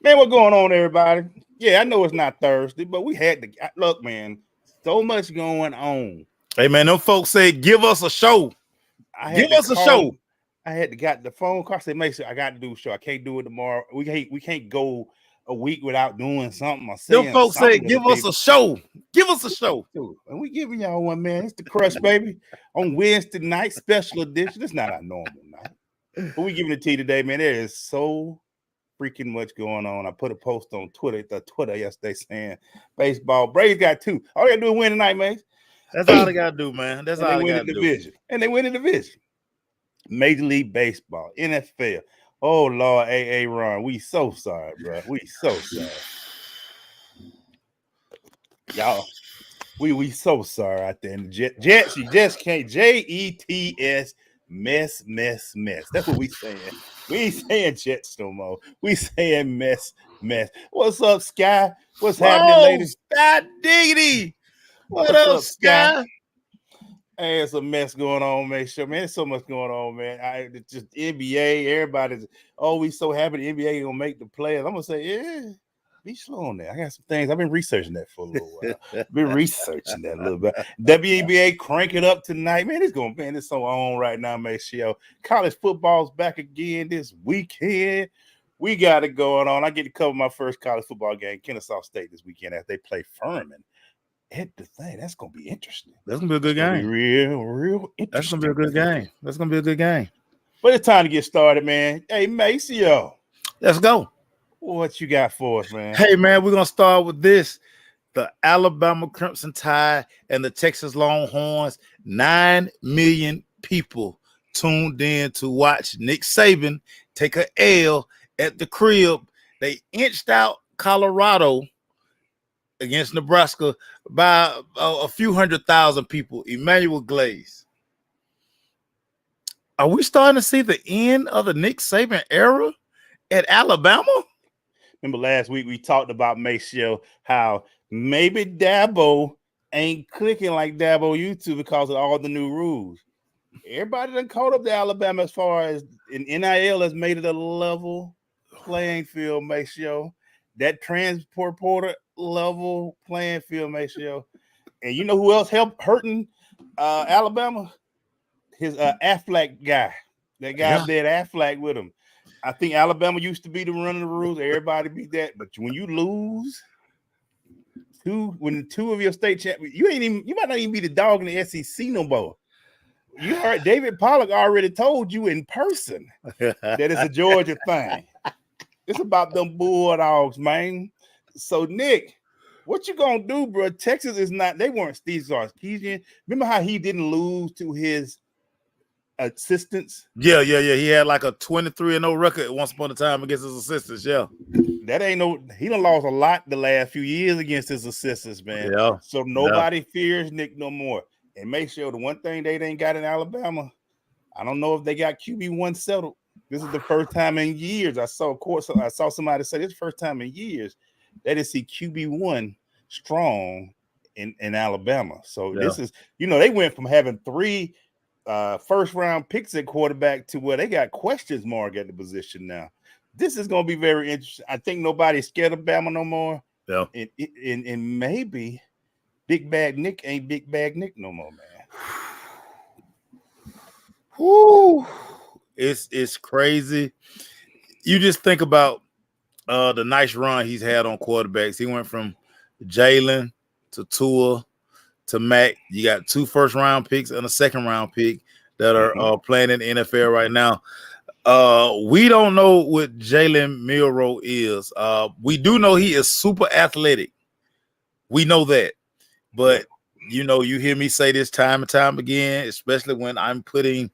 Man, what's going on, everybody? Yeah, I know it's not Thursday, but we had to look, man. So much going on. Hey, man, them folks said, give us a show. Give us a show. I had to got the phone call. I said, make sure I got to do a show. I can't do it tomorrow. We can't go a week without doing something. Them folks said, give us a show. Give us a show. And we giving y'all one, man. It's the Crush, baby. On Wednesday night, special edition. It's not our normal night. But we giving it to you today, man. There is so freaking much going on. I put a post on Twitter yesterday saying baseball. Braves got 2. All they got to do is win tonight, man. That's all they got to do, man. That's all they got to do. And they win the division. Major League Baseball, NFL. Oh, Lord, A.A. Ron. We so sorry, bro. We so sorry. Y'all, we so sorry out there. And Jets, you just can't. Jets, mess. That's what we saying. We ain't saying Jets no more. We saying mess. What's up, Sky? What's happening, ladies? Sky Diggity. What up, Sky? Hey, it's a mess going on, man. Sure, man. There's so much going on, man. It's just NBA. Everybody's we so happy the NBA gonna make the playoffs. I'm gonna say, yeah, be slow on that. I got some things. I've been researching that for a little while. Been researching that a little bit. WNBA crank it up tonight, man. It's so on right now, man. Sure. College football's back again this weekend. We got it going on. I get to cover my first college football game, Kennesaw State, this weekend as they play Furman. Hit the thing. That's gonna be interesting. That's gonna be a good game. Real interesting. That's gonna be a good game. That's gonna be a good game. But it's time to get started, man. Hey, Maceo. Let's go. What you got for us, man? Hey, man, we're gonna start with this. The Alabama Crimson Tide and the Texas Longhorns. 9 million people tuned in to watch Nick Saban take an L at the crib. They inched out Colorado against Nebraska by a few 100,000 people. Emmanuel Glaze. Are we starting to see the end of the Nick Saban era at Alabama? Remember last week we talked about Maceo, how maybe Dabo ain't clicking like Dabo used to because of all the new rules. Everybody done caught up to Alabama as far as in NIL has made it a level playing field, Maceo. That transport porter level playing field, Maceo. And you know who else hurting Alabama? His Aflac guy. That guy there, Aflac with him. I think Alabama used to be the run of the rules. Everybody beat that. But when you lose when 2 of your state champions, you might not even be the dog in the SEC no more. You heard David Pollock already told you in person that it's a Georgia thing. It's about them Bulldogs, man. So, Nick, what you gonna do, bro? Texas is not. They weren't Steve Sarkisian. Remember how he didn't lose to his assistants? Yeah. He had like a 23-0 record once upon a time against his assistants. Yeah, that ain't no. He done lost a lot the last few years against his assistants, man. Yeah. So nobody fears Nick no more. And make sure the one thing they ain't got in Alabama, I don't know if they got QB1 settled. This is the first time in years. I saw somebody say this is the first time in years that is see QB1 strong in Alabama. So this is, they went from having 3 first round picks at quarterback to where they got questions mark at the position now. This is going to be very interesting. I think nobody's scared of Bama no more. Yeah. And maybe Big Bag Nick ain't Big Bag Nick no more, man. Whoo. It's crazy. You just think about the nice run he's had on quarterbacks. He went from Jalen to Tua to Mac. You got 2 first-round picks and a second-round pick that are playing in the NFL right now. We don't know what Jalen Milroe is. We do know he is super athletic. We know that. But, you hear me say this time and time again, especially when I'm putting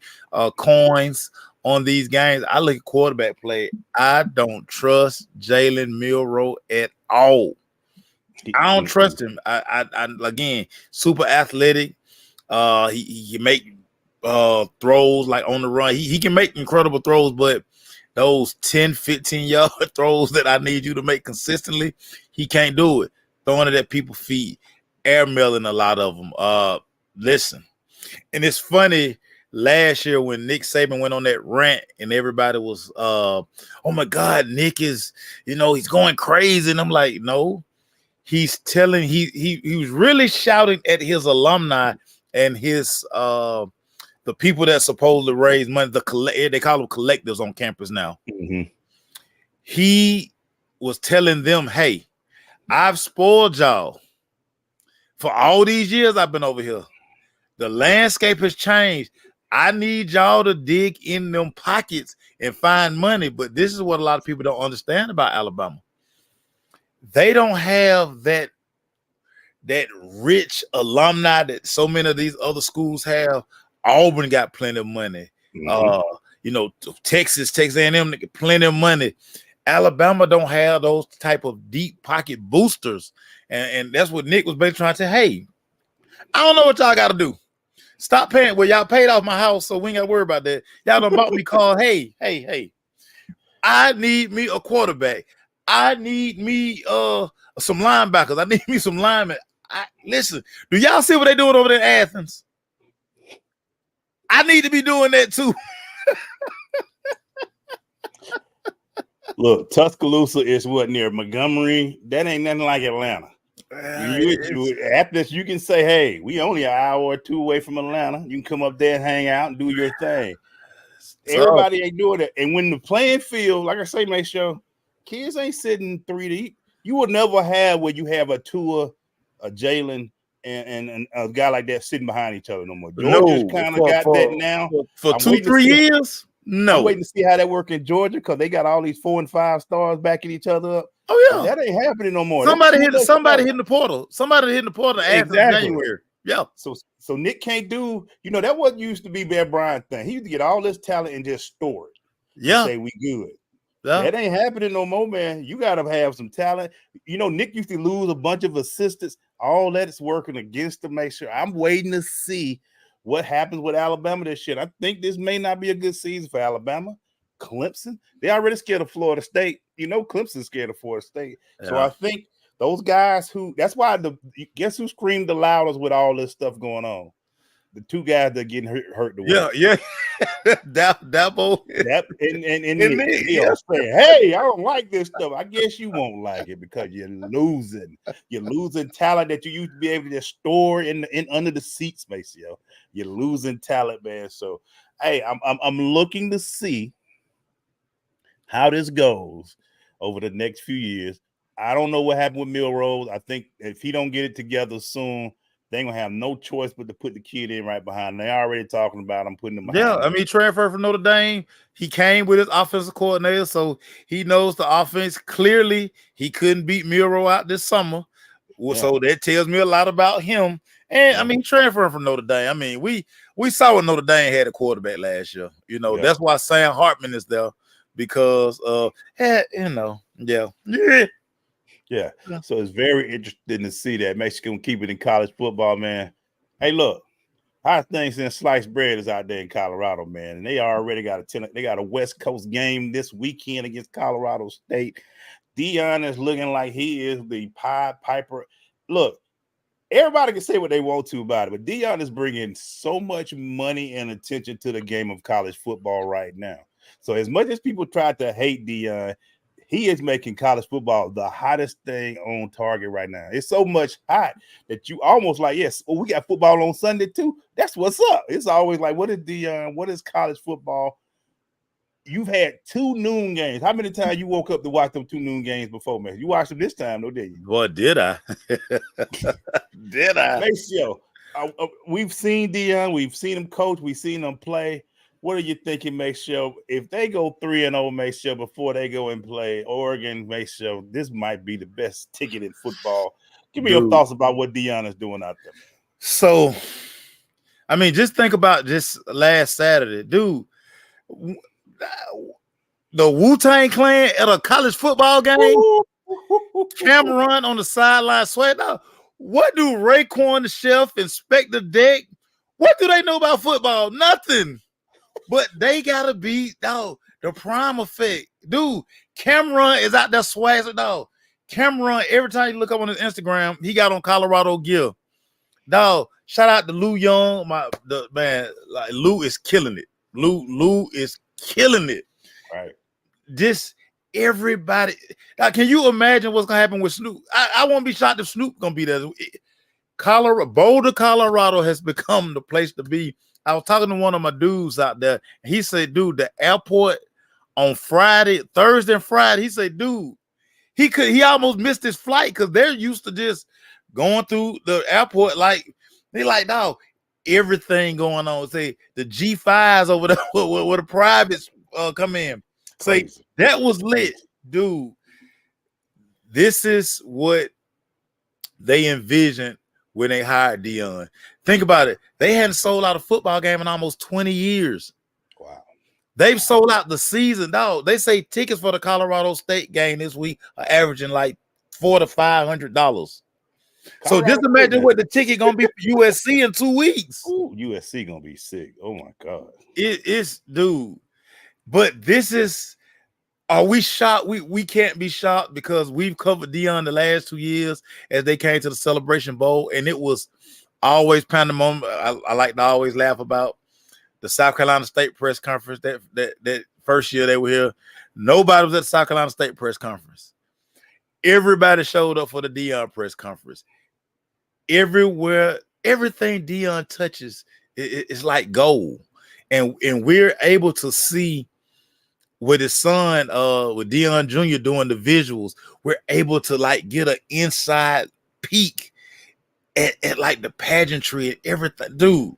coins on these games. I look at quarterback play. I don't trust Jalen Milroe at all. I don't trust him. I again, super athletic. He make throws like on the run. He can make incredible throws, but those 10, 15-yard throws that I need you to make consistently, he can't do it. Throwing it at people's feet, air mailing a lot of them. Listen, and it's funny. last year when Nick Saban went on that rant and everybody was, oh my God, Nick is, he's going crazy. And I'm like, no, he's telling, he was really shouting at his alumni and his, the people that supposedly raise money, they call them collectives on campus now. Mm-hmm. He was telling them, hey, I've spoiled y'all for all these years I've been over here. The landscape has changed. I need y'all to dig in them pockets and find money. But this is what a lot of people don't understand about Alabama. They don't have that rich alumni that so many of these other schools have. Auburn got plenty of money. Mm-hmm. Texas A&M get plenty of money. Alabama don't have those type of deep pocket boosters. And that's what Nick was basically trying to say. Hey, I don't know what y'all got to do. Stop paying. Well, y'all paid off my house, so we ain't got to worry about that. Y'all done bought me car. Hey. I need me a quarterback. I need me some linebackers. I need me some linemen. Listen, do y'all see what they doing over there in Athens? I need to be doing that too. Look, Tuscaloosa is what near Montgomery. That ain't nothing like Atlanta. After this, you can say, hey, we only an hour or two away from Atlanta. You can come up there and hang out and do your thing. Everybody ain't doing it. And when the playing field, like I say, make sure kids ain't sitting 3 deep. You will never have where you have a Tua, a Jalen, and a guy like that sitting behind each other no more. Georgia's kind of got that now. For 2-3 years? No. I'm waiting to see how that work in Georgia because they got all these 4 and 5 stars backing each other up. Oh yeah, that ain't happening no more. Somebody hitting the portal. Somebody hitting the portal after January. Yeah. So Nick can't do. That what used to be Bear Bryant thing. He used to get all this talent and just store it. Yeah. Say we good. Yeah. That ain't happening no more, man. You gotta have some talent. Nick used to lose a bunch of assistants. All that's working against to make sure. I'm waiting to see what happens with Alabama this shit. I think this may not be a good season for Alabama. Clemson, they already scared of Florida State. Clemson's scared of Florida State. Yeah. So I think those guys that's why guess who screamed the loudest with all this stuff going on? The 2 guys that are getting hurt the worst. Yeah. Dabo. And Nick, saying, hey, I don't like this stuff. I guess you won't like it because you're losing. You're losing talent that you used to be able to just store in under the seats, Maceo. You're losing talent, man. So, hey, I'm looking to see how this goes over the next few years. I don't know what happened with Milrose. I think if he don't get it together soon, they ain't gonna have no choice but to put the kid in right behind him. They already talking about him putting him behind. Yeah, he transferred from Notre Dame. He came with his offensive coordinator, so he knows the offense. Clearly, he couldn't beat Milroe out this summer. So that tells me a lot about him. And he transferred from Notre Dame. We saw what Notre Dame had a quarterback last year. That's why Sam Hartman is there. Because Yeah. So it's very interesting to see that Mexico keep it in college football, man. Hey, look, how things in sliced bread is out there in Colorado, man. And they already got a West Coast game this weekend against Colorado State. Deion is looking like he is the Pied Piper. Look, everybody can say what they want to about it, but Deion is bringing so much money and attention to the game of college football right now. So as much as people try to hate Deion, he is making college football the hottest thing on target right now. It's so much hot that you almost like, yes, we got football on Sunday too. That's what's up. It's always like, what is Deion? What is college football? You've had 2 noon games. How many times you woke up to watch them 2 noon games before, man? You watched them this time, though, didn't you? Boy, did I? Did I? Maceo, we've seen Deion. We've seen him coach. We've seen him play. What are you thinking, Maceo? If they go 3-0, Maceo, before they go and play Oregon, Maceo, this might be the best ticket in football. Give me your thoughts about what Deion is doing out there. So, just think about just last Saturday. Dude, the Wu-Tang Clan at a college football game, Cameron on the sideline sweating out. What do Raekwon the Chef, Inspector Deck, what do they know about football? Nothing. But they gotta be the prime effect. Dude, Cameron is out there swagging. Cameron, every time you look up on his Instagram, he got on Colorado gear. Shout out to Lou Young. Man, like Lou is killing it. Lou is killing it. Right. This everybody. Now, can you imagine what's gonna happen with Snoop? I won't be shocked if Snoop gonna be there. Boulder, Colorado has become the place to be. I was talking to one of my dudes out there, and he said, dude, the airport on Thursday and Friday, he said, dude, he almost missed his flight because they're used to just going through the airport like they like, dog, everything going on. Say the G5s over there where the privates come in. Say that was lit, dude. This is what they envisioned when they hired Deion. Think about it. They hadn't sold out a football game in almost 20 years. Wow. They've sold out the season, dog. They say tickets for the Colorado State game this week are averaging like $400 to $500. So just imagine what the ticket gonna be for USC in 2 weeks. Ooh, USC gonna be sick. Oh my God. It's dude. But this is, are we shocked? We can't be shocked because we've covered Deion the last 2 years as they came to the Celebration Bowl, and it was always pandemonium. I like to always laugh about the South Carolina State press conference that first year they were here. Nobody was at the South Carolina State press conference. Everybody showed up for the Deion press conference. Everywhere, everything Deion touches is like gold. And we're able to see with his son, with Deion Jr. doing the visuals, we're able to like get an inside peek at like the pageantry and everything. Dude,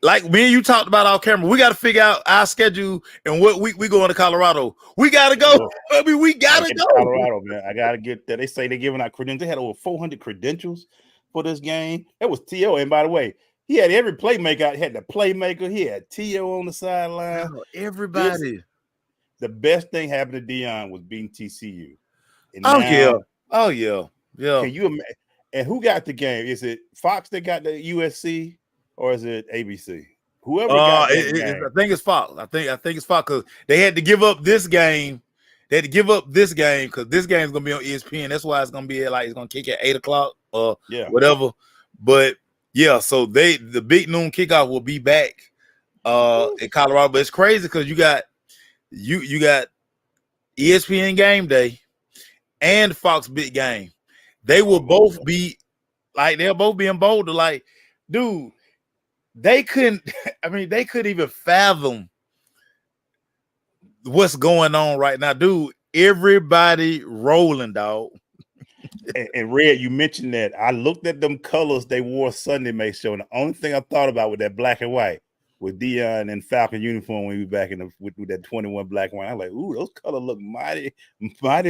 like me and you talked about off camera, we got to figure out our schedule and what week we going to Colorado. We got to go. I mean, we got to go. Colorado, man. I got to get there. They say they're giving out credentials. They had over 400 credentials for this game. That was T.O. And by the way, he had every playmaker out. He had the playmaker. He had T.O. on the sideline. Oh, everybody. The best thing happened to Deion was beating TCU. And oh, yeah. Can you imagine? And who got the game? Is it Fox that got the USC? Or is it ABC? Whoever got I think it's Fox. I think it's Fox because they had to give up this game. They had to give up this game because this game is gonna be on ESPN. That's why it's gonna be it's gonna kick at 8:00 or whatever. But yeah, so the big noon kickoff will be back in Colorado. But it's crazy because you got ESPN Game Day and Fox Big Game. They will both be like they'll both be in Boulder. Like, dude. They couldn't even fathom what's going on right now, dude. Everybody rolling, dog. And Red, you mentioned that. I looked at them colors they wore Sunday, May show, and the only thing I thought about with that black and white with Deion and Falcon uniform when we were back in with that 21 black and white. I'm like, ooh, those colors look mighty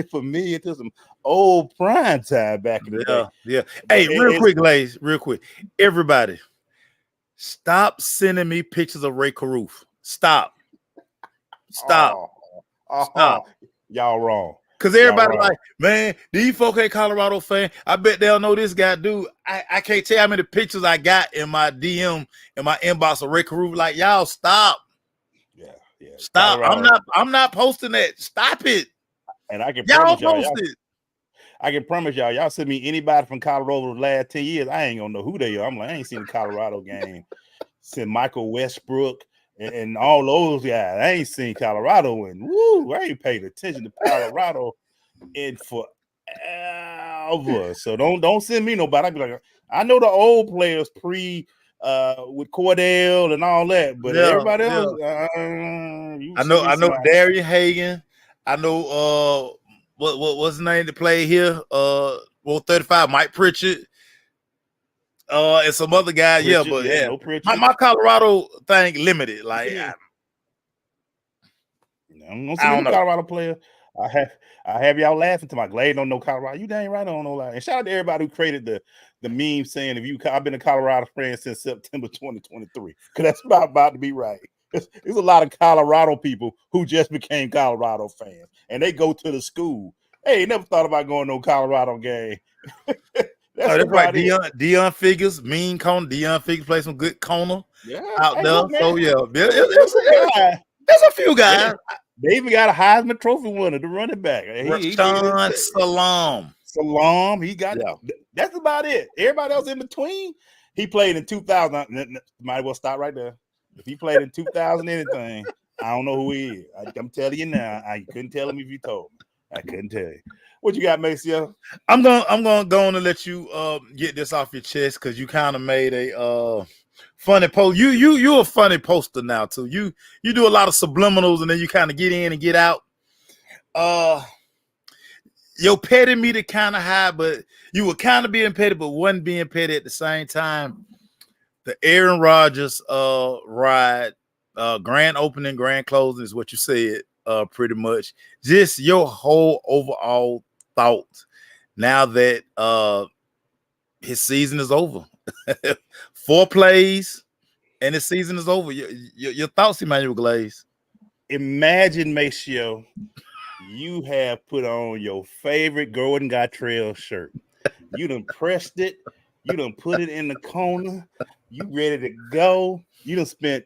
familiar to some old prime time back in the day. Yeah. Hey, real quick, Lace, real quick. Everybody. Stop sending me pictures of Ray Caruth. Stop. Stop. Y'all wrong. Because everybody like, man, these folk ain't Colorado fan. I bet they'll know this guy, dude. I can't tell you how many pictures I got in my DM, in my inbox of Ray Caruth. Like, y'all stop. Yeah. Stop. Colorado. I'm not posting that. Stop it. And I can y'all post it. I can promise y'all send me anybody from Colorado the last 10 years. I ain't gonna know who they are. I'm like, I ain't seen a Colorado game. Send Michael Westbrook and all those guys. I ain't seen Colorado and I ain't paid attention to Colorado in forever. So don't send me nobody. I be like, I know the old players with Cordell and all that, but everybody else, I know Darian Hagan. I know what's his name to play here? 35, Mike Pritchett. And some other guys, no my Colorado thing limited. Like I don't know Colorado player. I have y'all laughing to my Glade don't know Colorado. You dang right, I don't know. And shout out to everybody who created the meme saying I've been a Colorado fan since September 2023. Because that's about to be right. There's a lot of Colorado people who just became Colorado fans, and they go to the school. Hey, never thought about going to no Colorado game. That's right. Deion Figures, mean corner. Deion Figures play some good corner out there. Look, so there's a few guys. They even got a Heisman Trophy winner, the running back. Salam. He got that's about it. Everybody else in between. he played in 2000. Might as well stop right there. If he played in 2000 anything, I don't know who he is. I'm telling you now. I couldn't tell him if you told me. I couldn't tell you. What you got, Maceo? I'm gonna go on and let you get this off your chest because you kind of made a funny post. You a funny poster now too. You do a lot of subliminals and then you kind of get in and get out. Your petty meter kind of high, but you were kind of being petty, but wasn't being petty at the same time. The Aaron Rodgers ride, grand opening, grand closing is what you said, pretty much. Just your whole overall thought now that his season is over. 4 plays and his season is over. Your thoughts, Emmanuel Glaze? Imagine, Maceo, you have put on your favorite Gordon Gartrell shirt. You done pressed it. You done put it in the corner. You ready to go. You done spent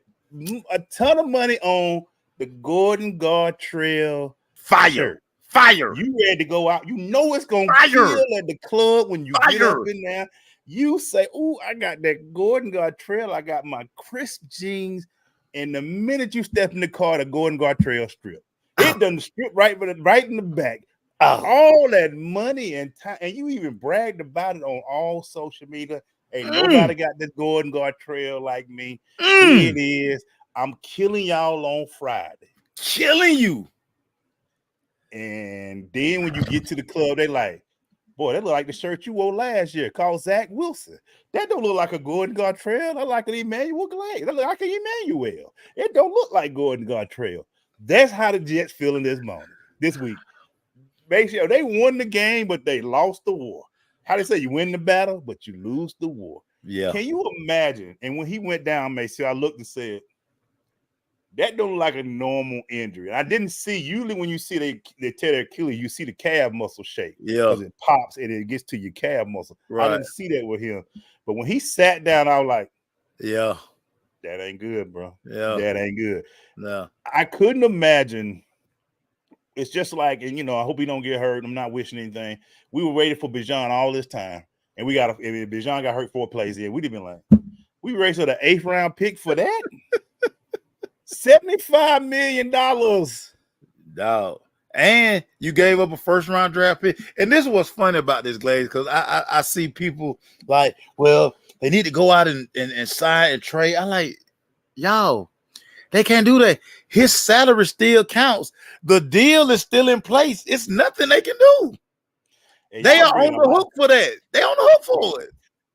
a ton of money on the Gordon Gartrell shirt. Fire. You ready to go out. You know it's going to kill at the club when you get up in there. You say, "Ooh, I got that Gordon Gartrell. I got my crisp jeans." And the minute you step in the car, the Gordon Gartrell strip. It done strip right in the back. All that money and time, and you even bragged about it on all social media. Ain't nobody got this Gordon Gartrell like me. Here it is. I'm killing y'all on Friday. Killing you. And then when you get to the club, they like, boy, that look like the shirt you wore last year called Zach Wilson. That don't look like a Gordon Gartrell. That like an Emmanuel Glaze. That look like an Emmanuel. It don't look like Gordon Gartrell. That's how the Jets feel in this moment, this week. Basically, they won the game, but they lost the war. How they say you win the battle, but you lose the war. Yeah. Can you imagine? And when he went down, Macy, I looked and said, that don't look like a normal injury. I didn't see, usually when you see they tear their Achilles, you see the calf muscle shake. Yeah. Because it pops and it gets to your calf muscle. Right. I didn't see that with him. But when he sat down, I was like, yeah, that ain't good, bro. Yeah. That ain't good. No. I couldn't imagine. It's just like, and I hope he don't get hurt. I'm not wishing anything. We were waiting for Bijan all this time. And if Bijan got hurt 4 plays here, we'd have been like, we raised the 8th round pick for that? $75 million. Dog. And you gave up a 1st round draft pick. And this is what's funny about this, Glaze, because I see people like, well, they need to go out and sign and trade. I'm like, y'all, they can't do that. His salary still counts. The deal is still in place. It's nothing they can do. And they are on the hook for that. They on the hook for it.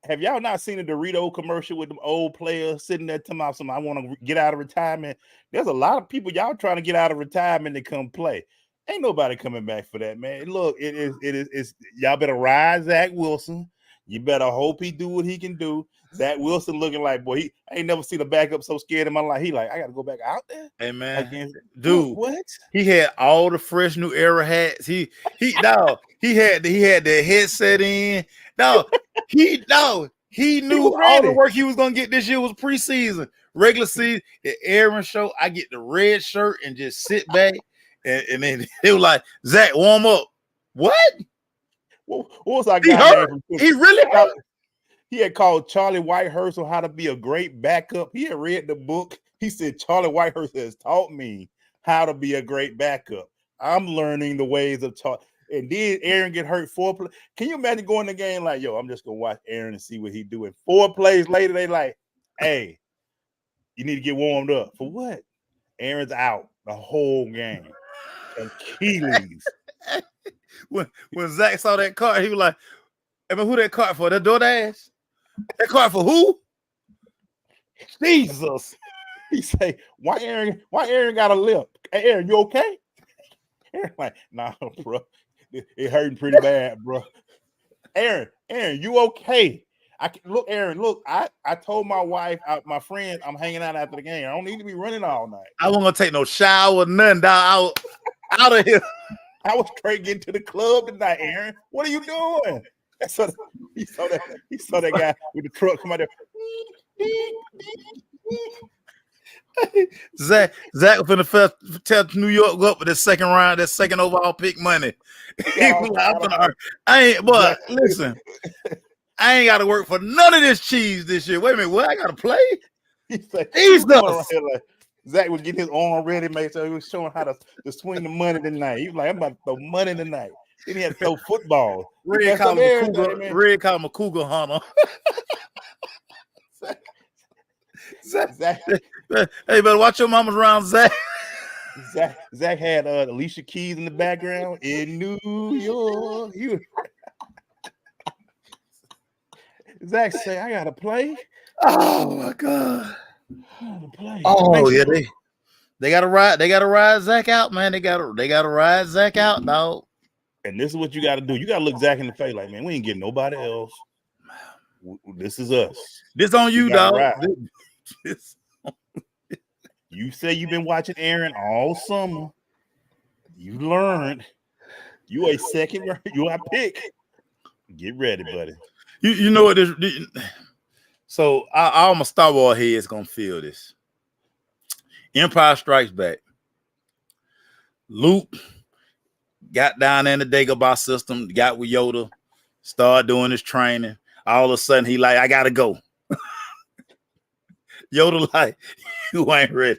Have y'all not seen a Dorito commercial with them old players sitting there talking about something? I want to get out of retirement. There's a lot of people y'all trying to get out of retirement to come play. Ain't nobody coming back for that, man. Look, it's y'all better ride Zach Wilson. You better hope he do what he can do. Zach Wilson looking like, boy, I ain't never seen a backup so scared in my life. He like, I got to go back out there. Hey, man. Against, dude, what? He had all the fresh new era hats. He had the headset in. He knew all the work he was going to get this year was preseason. Regular season, the Aaron show, I get the red shirt and just sit back. And then they were like, Zach, warm up. What? What was our guy? He really hurt. He had called Charlie Whitehurst on how to be a great backup. He had read the book. He said, Charlie Whitehurst has taught me how to be a great backup. I'm learning the ways of Charlie. And then Aaron get hurt 4 plays. Can you imagine going to the game like, yo, I'm just going to watch Aaron and see what he doing. 4 plays later, they like, hey, you need to get warmed up. For what? Aaron's out the whole game. Achilles. When Zach saw that card, he was like, I mean, who that card for? That DoorDash? That card for who? Jesus. He say, why Aaron got a limp? Hey, Aaron, you okay? Aaron like, nah, bro. It hurting pretty bad, bro. Aaron, you okay? Aaron, I told my wife, my friends, I'm hanging out after the game. I don't need to be running all night. I wasn't gonna take no shower, nothing, dog. Out of here. I was straight getting to the club tonight, Aaron. What are you doing? So he saw that guy with the truck come out there. Zach finna tell New York go up with the 2nd round, that 2nd overall pick money. Listen. I ain't got to work for none of this cheese this year. Wait a minute, what? I got to play? He's like, Jesus. like, Zach was getting his arm ready, mate. So he was showing how to swing the money tonight. He was like, I'm about to throw money tonight. Then he had to throw football. Red called him a cougar hunter. Zach, hey, better watch your mama's around, Zach. Zach had Alicia Keys in the background in New York. Zach say, I gotta play. Oh my God. Play. Oh yeah, they gotta ride Zach out, man. They gotta ride Zach out, dog. And this is what you gotta do. You gotta look Zach in the face like, man, we ain't getting nobody else. This is us. This on you, dog. You say you've been watching Aaron all summer. You learned. You a second. You a pick. Get ready, buddy. You know what this. So all my Star Wars heads gonna feel this. Empire Strikes Back. Luke got down there in the Dagobah system, got with Yoda, started doing his training. All of a sudden, he like, I gotta go. Yoda like, you ain't ready.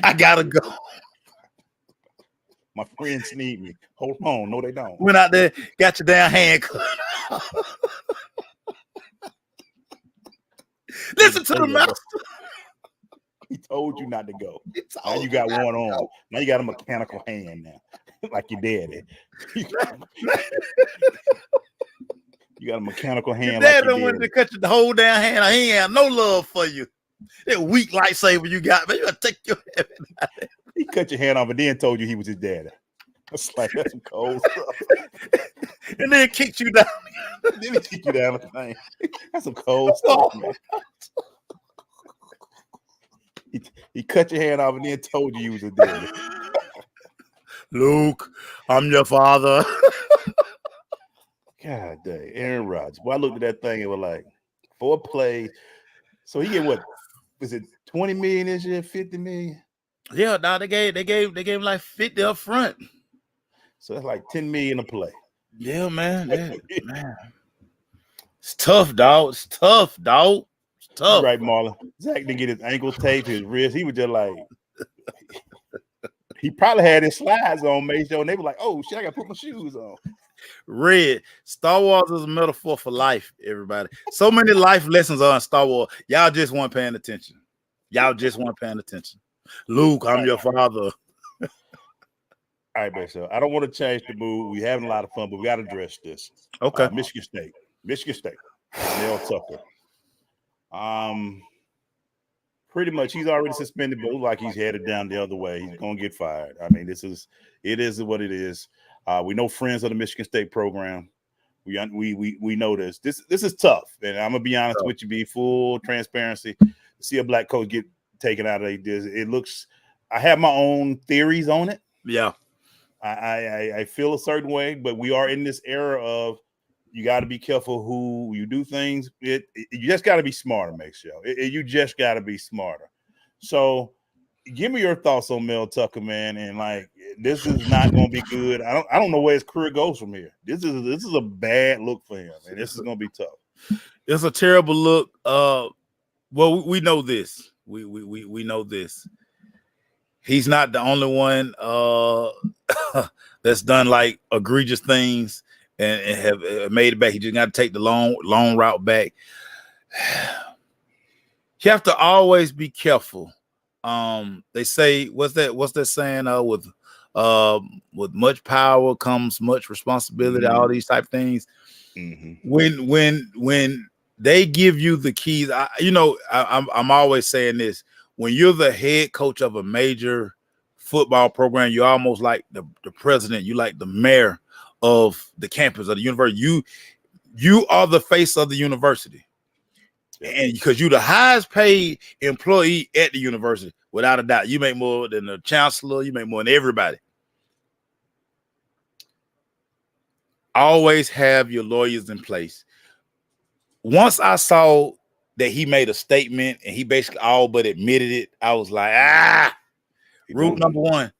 I gotta go. My friends need me. Hold on. No, they don't. Went out there, got your damn hand cut. Listen to the master. He told you not to go. Now you got one on. Now you got a mechanical hand now. Like your daddy. You got a mechanical hand. Your dad wanted to cut you the whole damn hand. He ain't have no love for you. That weak lightsaber you got, man. You gotta take your hand out. He cut your hand off and then told you he was his daddy. That's like that's some cold stuff. And then kicked you down. Then he kicked you down the thing. That's some cold stuff, man. He cut your hand off and then told you he was his daddy. Luke, I'm your father. God dang, Aaron Rodgers. Boy, I looked at that thing and was like, 4 plays. So he get what? Was it 20 million this year? 50 million? Yeah, nah, they gave him like 50 up front. So that's like 10 million a play. Yeah, man. Yeah, man. It's tough, dog. It's tough, dog. It's tough. Right, Marlon. Zach didn't get his ankle taped, his wrist. He was just like, he probably had his slides on, Mason, and they were like, oh shit, I gotta put my shoes on. Red, Star Wars is a metaphor for life, everybody. So many life lessons are in Star Wars. Y'all just weren't paying attention. Luke, I'm your father. All right, man. So I don't want to change the mood. We're having a lot of fun, but we got to address this. Okay. Michigan State. Mel Tucker. Pretty much he's already suspended, but like he's headed down the other way. He's gonna get fired. I mean, it is what it is. We know friends of the Michigan State program. We know this. This is tough, and I'm gonna be honest with you. Be full transparency. See a black coach get taken out of this. It looks. I have my own theories on it. Yeah, I feel a certain way, but we are in this era of you got to be careful who you do things. You just got to be smarter, Maxwell. You just got to be smarter. So, give me your thoughts on Mel Tucker, man. And like, this is not going to be good. I don't know where his career goes from here. This is a bad look for him, and this is going to be tough. It's a terrible look. Well, we know this. We know this. He's not the only one that's done like egregious things and have made it back. He just got to take the long route back. You have to always be careful. They say, what's that saying? With much power comes much responsibility. Mm-hmm. All these type of things. Mm-hmm. When they give you the keys, I'm always saying this. When you're the head coach of a major football program, you're almost like the president. You like the mayor of the campus of the university. You are the face of the university, and because you're the highest paid employee at the university, without a doubt, you make more than the chancellor. You make more than everybody. Always have your lawyers in place. Once I saw that he made a statement and he basically all but admitted it, I was like, rule number 1,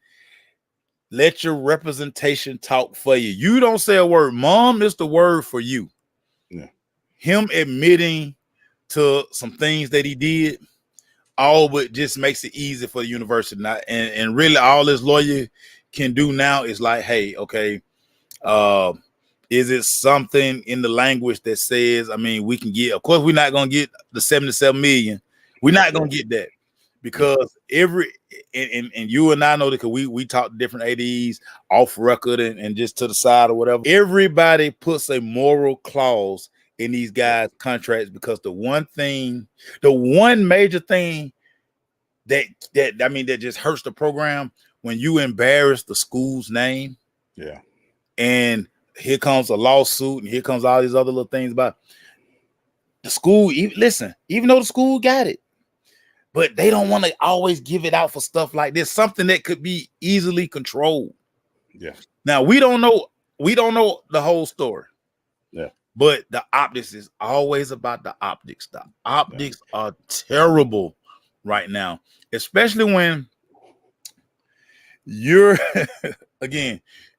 let your representation talk for you. You don't say a word. Mom is the word for you. Yeah. him admitting to some things that he did, all but just makes it easy for the university. And really all this lawyer can do now is like, hey, okay, is it something in the language that says, I mean, we can get, of course, we're not going to get the 77 million. We're not going to get that because and you and I know that because we talk to different ADs off record and just to the side or whatever. Everybody puts a moral clause in these guys' contracts because the one major thing that just hurts the program when you embarrass the school's name. Yeah. And here comes a lawsuit and here comes all these other little things about the school. Even though the school got it, but they don't want to always give it out for stuff like this, something that could be easily controlled. Yeah. Now we don't know the whole story. Yeah. But the optics is always about the optics. The optics are terrible right now, especially when you're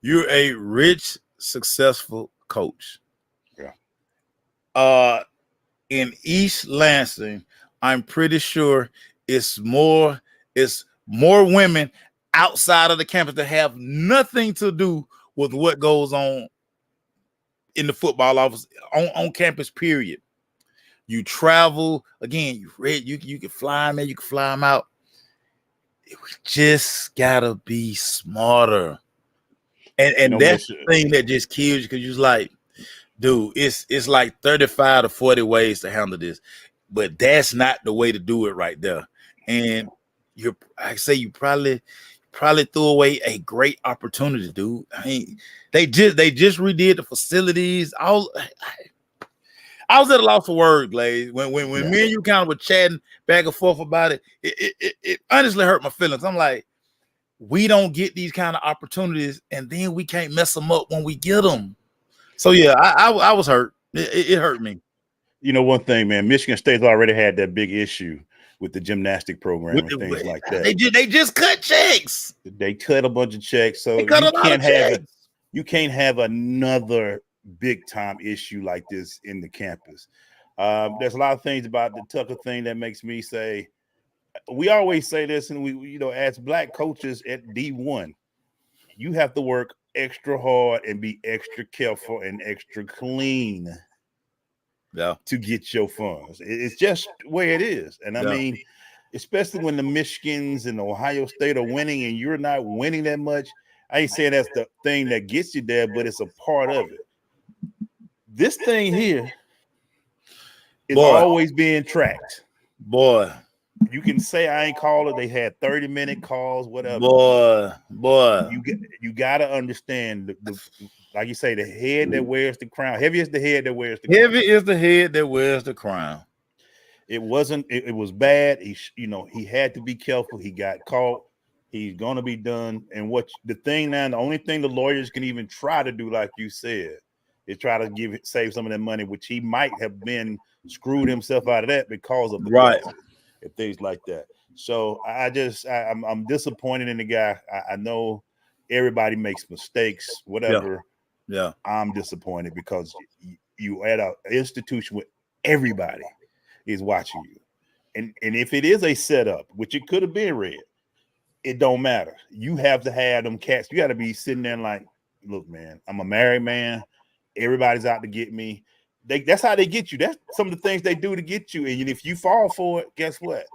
you're a rich, successful coach. Yeah. In East Lansing, I'm pretty sure it's more women outside of the campus that have nothing to do with what goes on in the football office on campus, period. You travel again, you can fly them in, you can fly them out. We just gotta be smarter. And that's the thing that just kills you because you're like, dude, it's like 35 to 40 ways to handle this, but that's not the way to do it right there. And you probably threw away a great opportunity, dude. I mean, they just redid the facilities. I was at a loss for words, Glaze. When me and you kind of were chatting back and forth about it, it honestly hurt my feelings. I'm like, we don't get these kind of opportunities, and then we can't mess them up when we get them. So yeah, I was hurt. It hurt me. You know, one thing, man, Michigan State's already had that big issue with the gymnastic program and things like that. They just cut checks. They cut a bunch of checks, so you can't have another big time issue like this in the campus. There's a lot of things about the Tucker thing that makes me say, we always say this, and we as black coaches at D1, you have to work extra hard and be extra careful and extra clean to get your funds. It's just the way it is. And I mean, especially when the Michigans and Ohio State are winning and you're not winning that much, I ain't saying that's the thing that gets you there, but it's a part of it. This thing here is always being tracked. Boy, you can say I ain't call it. They had 30-minute calls, whatever. Boy, you got to understand the like you say, the head that wears the crown. Heavy is the head that wears the crown. Heavy is the head that wears the crown. It wasn't. It was bad. He had to be careful. He got caught. He's gonna be done. And the only thing the lawyers can even try to do, like you said, is try to save some of that money, which he might have been screwed himself out of that because of the classes and things like that. So I'm disappointed in the guy. I know everybody makes mistakes, whatever. Yeah. I'm disappointed because you at an institution where everybody is watching you. And if it is a setup, which it could have been, Red, it don't matter. You have to have them cats. You got to be sitting there like, look, man, I'm a married man. Everybody's out to get me. That's how they get you. That's some of the things they do to get you. And if you fall for it, guess what?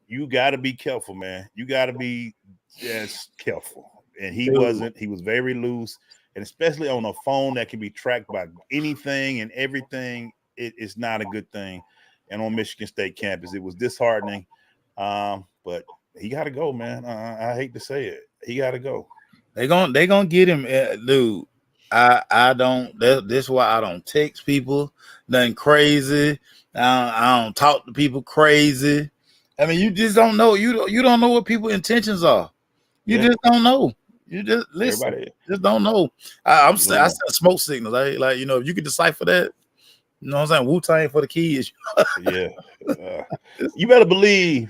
You got to be careful, man. You got to be just careful. And he wasn't. He was very loose. And especially on a phone that can be tracked by anything and everything, it's not a good thing. And on Michigan State campus, it was disheartening. But he got to go, man. I hate to say it. He got to go. They gonna get him, dude. I don't. This is why I don't text people nothing crazy. I don't talk to people crazy. I mean, you just don't know. You don't know what people's intentions are. You just don't know. You just listen. Everybody. Just don't know. I send smoke signals. Like if you can decipher that, you know what I'm saying? Wu-Tang for the kids. Yeah. You better believe.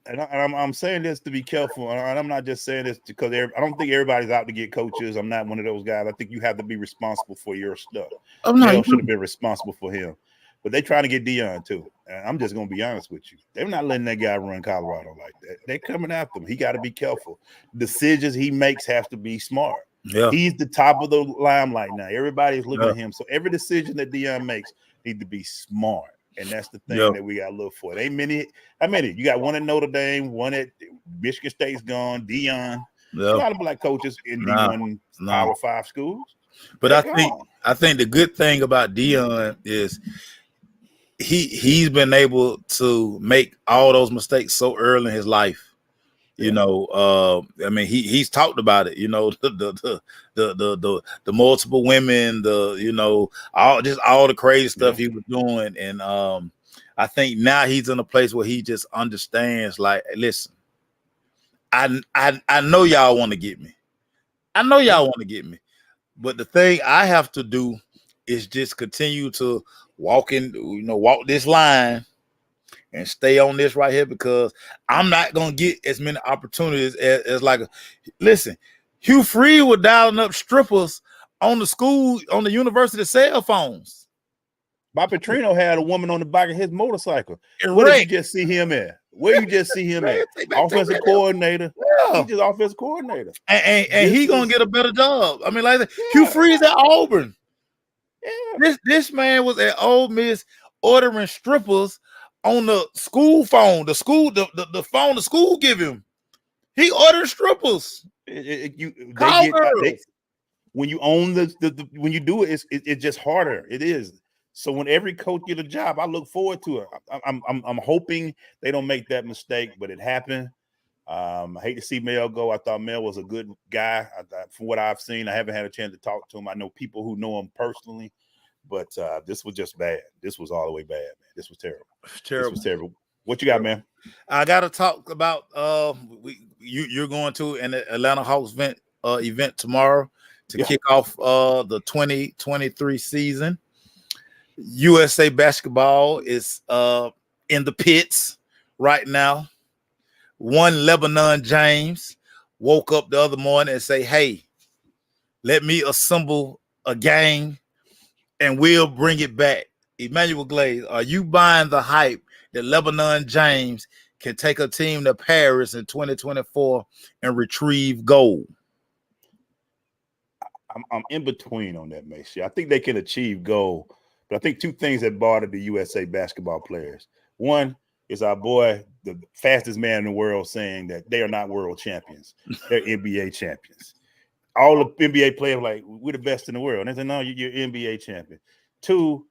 And I'm saying this to be careful, and I'm not just saying this because I don't think everybody's out to get coaches. I'm not one of those guys. I think you have to be responsible for your stuff. Dale should have been responsible for him. but they trying to get Deion too. And I'm just gonna be honest with you. They're not letting that guy run Colorado like that. They're coming after him. He got to be careful. Decisions he makes have to be smart. Yeah. He's the top of the limelight now. Everybody's looking at him. So every decision that Deion makes need to be smart. And that's the thing that we got to look for. It ain't many. How many? You got one at Notre Dame, one at Michigan State's gone, Deion. A lot of black coaches in D1 Power 5 schools. But I think the good thing about Deion is he's been able to make all those mistakes so early in his life. You know, I mean, he's talked about it. You know, the multiple women, all the crazy stuff he was doing, and I think now he's in a place where he just understands. Like, listen, I know y'all want to get me. I know y'all want to get me, but the thing I have to do is just continue to walk this line and stay on this right here, because I'm not gonna get as many opportunities as listen, Hugh Freeze was dialing up strippers on the university cell phones. Bob Petrino had a woman on the back of his motorcycle. Where did you just see him at? Where you just see him at? Offensive coordinator. He's just offensive coordinator. And he gonna get a better job. I mean, Hugh Freeze at Auburn. Yeah. This man was at Ole Miss ordering strippers on the school phone, the phone the school give him. He ordered strippers. When you own when you do it, it's just harder. It is. So when every coach get a job, I look forward to it. I'm hoping they don't make that mistake, but it happened. I hate to see Mel go. I thought Mel was a good guy. From what I've seen, I haven't had a chance to talk to him. I know people who know him personally, but this was just bad. This was all the way bad, man. This was terrible. Terrible. This was terrible. What you got, man? I got to talk about you're going to an Atlanta Hawks event tomorrow to kick off the 2023 season. USA basketball is in the pits right now. One Lebanon James woke up the other morning and say, "Hey, let me assemble a gang and we'll bring it back." Emmanuel Glaze, are you buying the hype that Lebanon James can take a team to Paris in 2024 and retrieve gold? I'm in between on that, Macy. I think they can achieve gold, but I think two things that bother the USA basketball players. One is our boy, the fastest man in the world, saying that they are not world champions. They're NBA champions. All the NBA players are like, we're the best in the world. And they say, no, you're NBA champion. Two,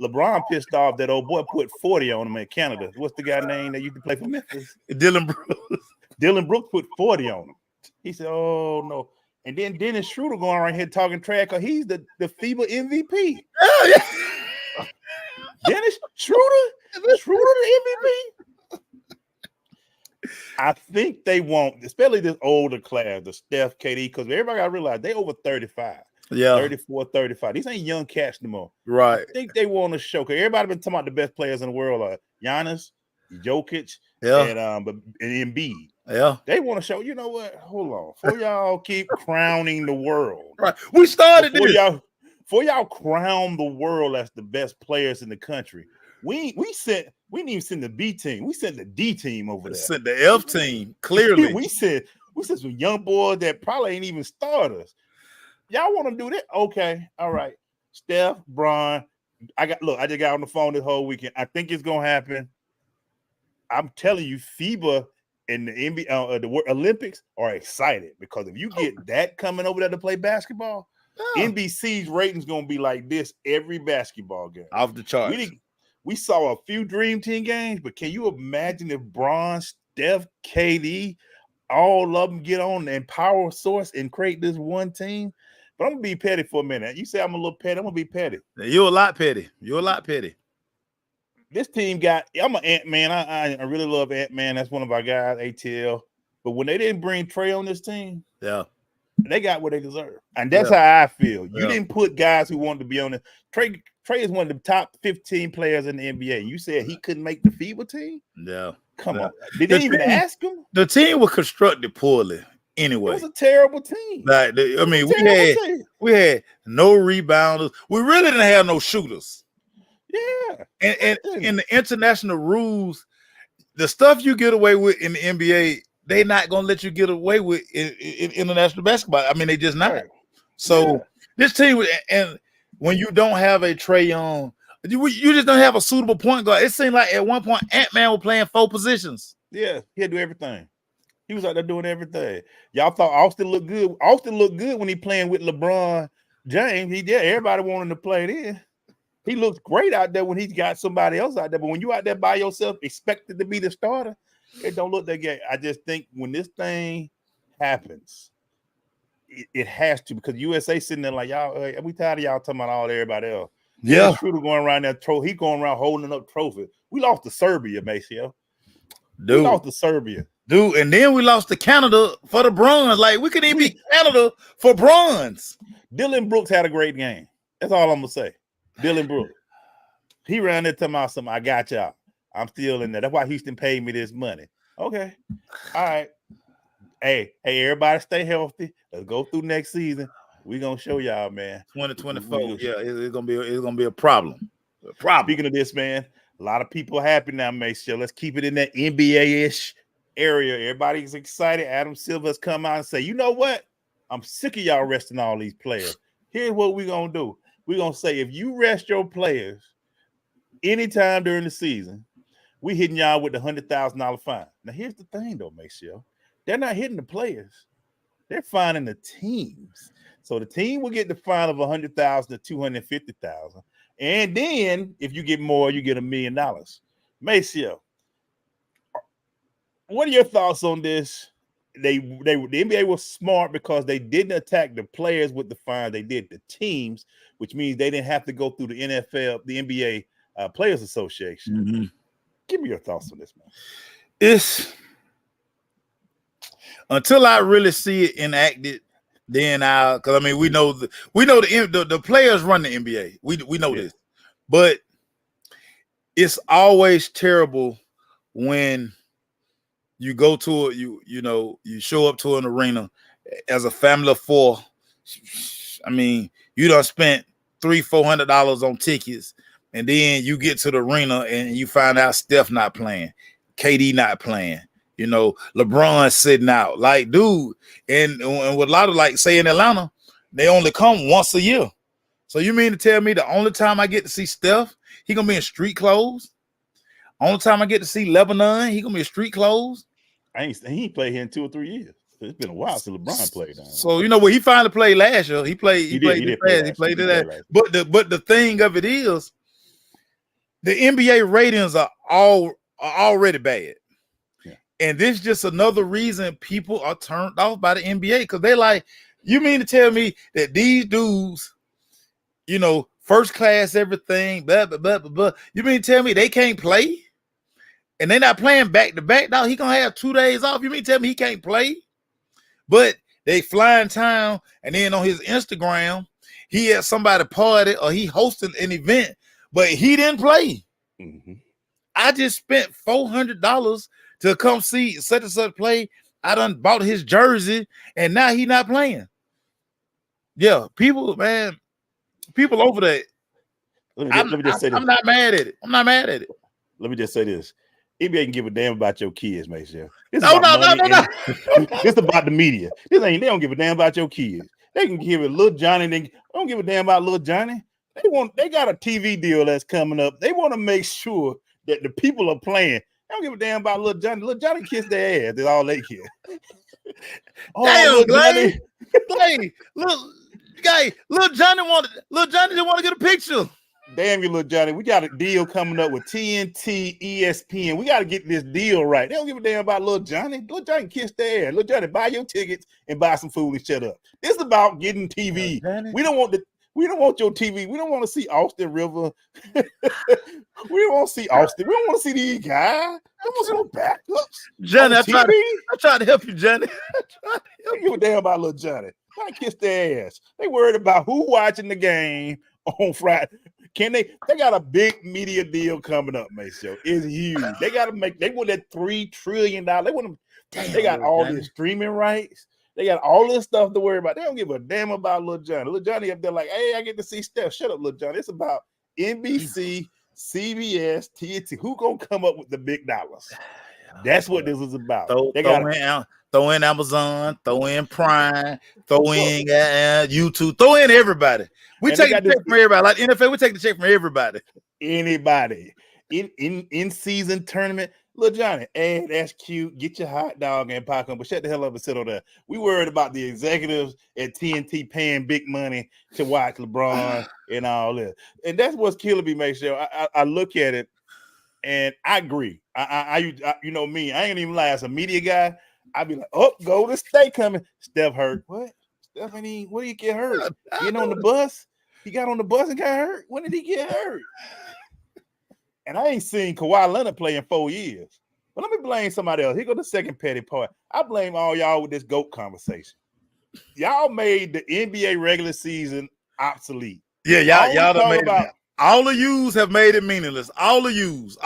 LeBron pissed off that old boy put 40 on him in Canada. What's the guy name that used to play for Memphis? Dylan Brooks. Dylan Brooks put 40 on him. He said, oh, no. And then Dennis Schroeder going around here talking trash because he's the FIBA MVP. Oh, yeah. Dennis Schroeder the MVP. I think they want, especially this older class, the Steph, KD, because everybody got to realize they over 35. Yeah. 34, 35. These ain't young cats no more. Right. I think they want to show, because everybody been talking about the best players in the world are Giannis, Jokic, and Embiid. Yeah. They want to show, you know what? Hold on. Before y'all keep crowning the world. Right. We started before this. Before y'all crown the world as the best players in the country, we didn't even send the B team. We sent the D team over there. Sent the F team, clearly. we sent some young boys that probably ain't even starters. Y'all want to do that? Okay. All right. Steph, Bron. I just got on the phone this whole weekend. I think it's gonna happen. I'm telling you, FIBA and the NBA, the Olympics are excited, because if you get that coming over there to play basketball, NBC's ratings gonna be like this every basketball game. Off the charts. We saw a few Dream Team games, but can you imagine if Bron, Steph, KD, all of them get on and power source and create this one team? But I'm gonna be petty for a minute. You say I'm a little petty. I'm gonna be petty. You're a lot petty. You're a lot petty. This team got. I'm an Ant-Man. I really love Ant-Man. That's one of our guys, ATL. But when they didn't bring Trey on this team, they got what they deserve, and that's how I feel. You didn't put guys who wanted to be on it. Trey is one of the top 15 players in the NBA. You said he couldn't make the FIBA team? Yeah. Come on. Did they even ask him? The team was constructed poorly anyway. It was a terrible team. Like, we had no rebounders. We really didn't have no shooters. Yeah. And in the international rules, the stuff you get away with in the NBA, they're not gonna let you get away with in international basketball. I mean, they just not. Right. So this team, and when you don't have a Trae Young, you just don't have a suitable point guard. It seemed like at one point Ant-Man was playing 4 positions. Yeah, he had to do everything. He was out there doing everything. Y'all thought Austin looked good. Austin looked good when he playing with LeBron James. He did. Everybody wanted to play then. He looks great out there when he's got somebody else out there. But when you out there by yourself, expected to be the starter, it don't look that good. I just think when this thing happens, it has to, because USA sitting there like, y'all, we tired of y'all talking about all everybody else. Yeah, Schroeder going around there, he going around holding up trophies. We lost to Serbia, Maceo. dude. We lost to Serbia. Dude, and then we lost to Canada for the bronze. Like, we couldn't even beat Canada for bronze. Dylan Brooks had a great game. That's all I'm gonna say. Dylan Brooks. He ran there talking about something. I got y'all. I'm still in there. That's why Houston paid me this money. Okay. All right. Hey, everybody stay healthy. Let's go through next season. We're gonna show y'all, man. 2024. Yeah, it's gonna be a problem. Speaking of this, man, a lot of people happy now, Maceo. Let's keep it in that NBA-ish area. Everybody's excited. Adam Silver's come out and say, you know what? I'm sick of y'all resting all these players. Here's what we're gonna do. We're gonna say, if you rest your players anytime during the season, we hitting y'all with the $100,000 fine. Now, here's the thing, though, Maceo. They're not hitting the players. They're fining the teams. So the team will get the fine of $100,000 to $250,000. And then if you get more, you get $1 million. Maceo, what are your thoughts on this? The NBA was smart because they didn't attack the players with the fine. They did the teams, which means they didn't have to go through the NFL, the NBA Players Association. Mm-hmm. Give me your thoughts on this, man. It's until I really see it enacted, then because I mean we know the players run the NBA. We know this, but it's always terrible when you go to you show up to an arena as a family of 4. I mean, you done spent $300-400 on tickets, and then you get to the arena and you find out Steph not playing, KD not playing, LeBron sitting out. Like, dude, and with a lot of, like, say in Atlanta, they only come once a year. So you mean to tell me the only time I get to see Steph, he gonna be in street clothes? Only time I get to see Lebanon, he gonna be in street clothes? He ain't played here in 2 or 3 years. It's been a while since LeBron played down. So he finally played last year. He played it. But the thing of it is, the NBA ratings are already bad. Yeah. And this is just another reason people are turned off by the NBA, because they like, you mean to tell me that these dudes, first class everything, blah, blah, blah, blah, blah. You mean to tell me they can't play? And they're not playing back to back. Now he gonna have 2 days off. You mean to tell me he can't play? But they fly in town, and then on his Instagram, he had somebody party or he hosted an event, but he didn't play. Mm-hmm. I just spent $400 to come see such and such play. I done bought his jersey, and now he not playing. Yeah, people over there. Let me just say this. I'm not mad at it. Let me just say this. NBA can give a damn about your kids, Maceo. No. It's about the media. They don't give a damn about your kids. They can give it Lil Johnny. They don't give a damn about Lil Johnny. They got a TV deal that's coming up. They want to make sure that the people are playing. They don't give a damn about Lil Johnny. Lil Johnny kissed their ass. That's all they care. Damn, Lil Johnny. Lil Johnny didn't want to get a picture. Damn you, Lil Johnny. We got a deal coming up with TNT, ESPN. We got to get this deal right. They don't give a damn about Lil Johnny. Lil Johnny kissed their ass. Lil Johnny, buy your tickets and buy some food and shut up. This is about getting TV. We don't want your TV. We don't want to see Austin River. We don't want to see Austin. We don't want to see these guys. We don't want to see no backups. Johnny, I tried to help you, Johnny. They don't give a damn about Lil Johnny. I kiss their ass. They worried about who watching the game on Friday. They got a big media deal coming up, Maceo. It's huge. They want that $3 trillion. They got all these streaming rights. They got all this stuff to worry about. They don't give a damn about Lil Johnny. Lil Johnny up there like, hey, I get to see Steph. Shut up, Lil Johnny. It's about NBC, CBS, TNT. Who gonna come up with the big dollars? That's what this is about. Throw in Amazon, throw in Prime, throw in YouTube, throw in everybody. We take the check from everybody. Like NFL, we take the check from everybody. Anybody in season tournament. Look, Johnny, hey, that's cute. Get your hot dog and popcorn, but shut the hell up and sit on there. We worried about the executives at TNT paying big money to watch LeBron and all this, and that's what's killing me. Make sure I look at it, and I agree. I you know me, I ain't even lie. As a media guy, I'd be like, oh, Golden State coming. Steph hurt. What? Steph ain't. What did he get hurt? Getting on the bus. He got on the bus and got hurt. When did he get hurt? And I ain't seen Kawhi Leonard play in 4 years. But let me blame somebody else. Here go the second petty part. I blame all y'all with this GOAT conversation. Y'all made the NBA regular season obsolete. Yeah, y'all done made it. All the yous have made it meaningless. All the yous.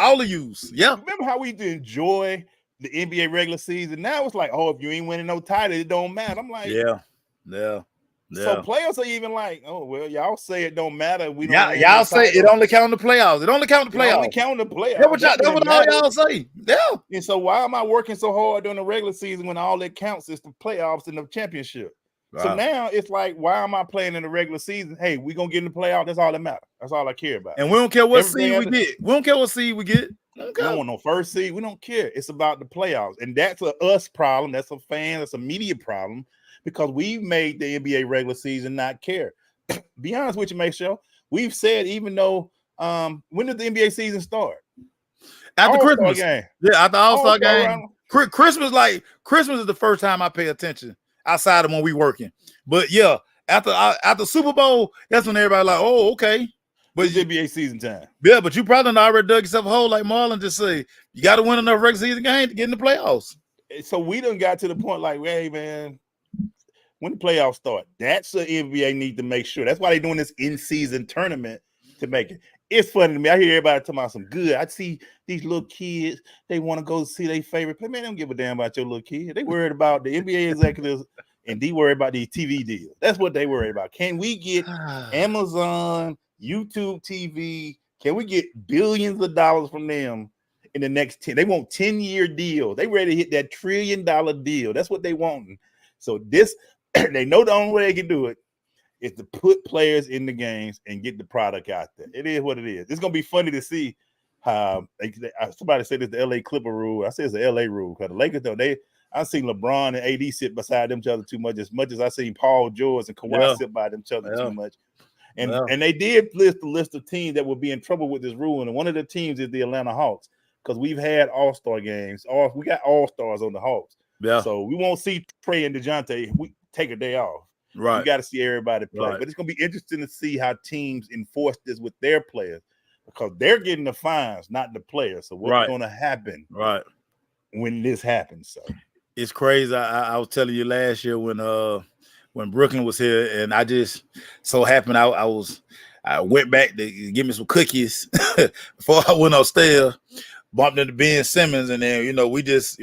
Yeah. Remember how we used to enjoy the NBA regular season? Now it's like, oh, if you ain't winning no title, it don't matter. I'm like, yeah. So players are even like, oh well, y'all say it don't matter. We don't. Y'all say it only count the playoffs. It only count the playoffs. Only count the playoffs. That's what all y'all say. Yeah. And so why am I working so hard during the regular season when all that counts is the playoffs and the championship? Wow. So now it's like, why am I playing in the regular season? Hey, we gonna get in the playoffs. That's all that matters. That's all I care about. And we don't care what seed we get. We don't care what seed we get. We don't want no first seed. We don't care. It's about the playoffs, and that's a us problem. That's a fan. That's a media problem. Because we've made the NBA regular season not care. Be honest with you, Michelle. We've said, even though when did the NBA season start? After Christmas game. Yeah, after All-Star game. Christmas is the first time I pay attention outside of when we working. But yeah, after Super Bowl, that's when everybody like, oh, okay. But it's NBA season time. Yeah, but you probably already dug yourself a hole, like Marlon just said. You got to win enough regular season game to get in the playoffs. So we done got to the point like, hey, man, when the playoffs start, that's the NBA need to make sure. That's why they're doing this in-season tournament to make it. It's funny to me. I hear everybody talking about some good. I see these little kids, they want to go see their favorite play. Man, they don't give a damn about your little kid. They worried about the NBA executives and they worry about these TV deals. That's what they worry about. Can we get Amazon, YouTube TV? Can we get billions of dollars from them in the next 10? They want 10-year deals. They ready to hit that $1 trillion deal. That's what they want. So this, they know the only way they can do it is to put players in the games and get the product out there. It is what it is. It's going to be funny to see how somebody said it's the LA Clipper rule. I say it's the LA rule because the Lakers, though, I've seen LeBron and AD sit beside them each other too much as I've seen Paul George and Kawhi sit by them each other too much. And they did list the list of teams that would be in trouble with this rule. And one of the teams is the Atlanta Hawks because we've had all-star games. We got all-stars on the Hawks. Yeah. So we won't see Trey and DeJounte. We take a day off. Right. We got to see everybody play. Right. But it's going to be interesting to see how teams enforce this with their players because they're getting the fines, not the players. So what's going to happen when this happens? So it's crazy. I was telling you last year when Brooklyn was here, and I just so happened I went back to give me some cookies before I went upstairs, bumped into Ben Simmons, and then we just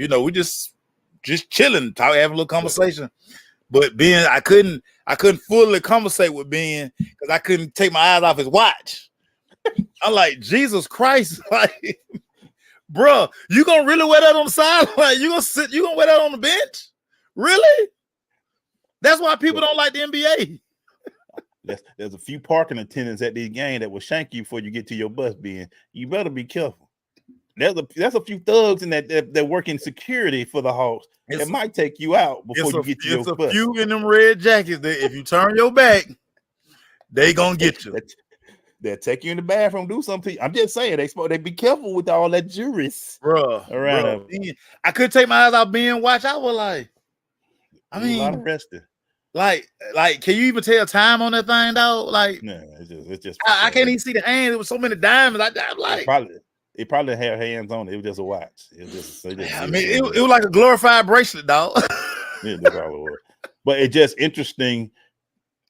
chilling, having a little conversation. But Ben, I couldn't fully conversate with Ben because I couldn't take my eyes off his watch. I'm like, Jesus Christ, like, bro, you gonna really wear that on the sideline? You gonna wear that on the bench? Really? That's why people don't like the NBA. There's a few parking attendants at these games that will shank you before you get to your bus, Ben. You better be careful. There's a few thugs in that work in security for the Hawks. It might take you out before you get to your bus. It's a few in them red jackets that if you turn your back, they gonna get you. They'll take you in the bathroom, do something. I'm just saying they be careful with all that jurists, around them. I couldn't take my eyes off being watched. I was like, a lot arrested. Like, can you even tell time on that thing, dog? Like, no, it's just. I can't even see the hands. There was so many diamonds. I'm like, it probably had hands on it. It was just a watch. It was like a glorified bracelet, dog. Yeah, that's all it was. But it's just interesting